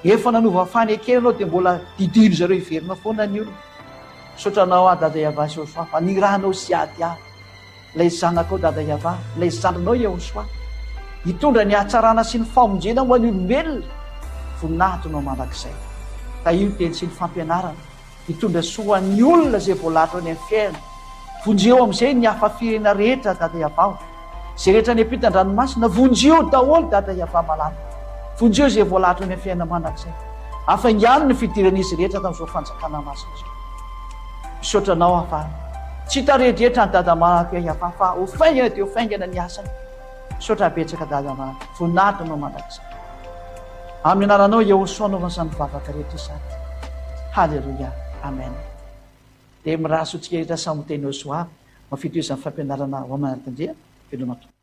efa nanova fanekena anao dia mbola didiro zareo iverinao foana ny olona. Misaotranao dada Iava Yehoshua fa nirahanao sy ady lay zanakao dada Iava, lay zandrinao Yehoshua, hitondra ny hatsarana sy ny famonjena ho an'ny olombelona. Voninahitra anao mandrakizay ka io teny sy ny fampianarana hitondra soa ny olona zay voalahatra any amin'ny fiainana. Vonjeo amin'izay ny hafafirena rehetra dada Iava, zay rehetra ny ampitan-dranomasina vonjeo daholo dada Iava malala, vonjeo zay voalahatra any amin'ny fiainana mandrakizay. Afaingano ny fidiran'izy rehetra tamin'izao fanjakana masina izao. Misaotranao fa tsy tarehdrehetra ny dada malaka Iava fa ho faingana dia ho faingana ny asany. Misaotra betsaka dada malaka, voninahitra anao mandrakizay. Amin'ny anaranao Yehoshua anaovana izany vavaka rehetra izany. Halleluia, amen. Dia miraso antsika rehetra samy teny Yehoshua mafito izany fampianarana ho manaraka indray velomatoa.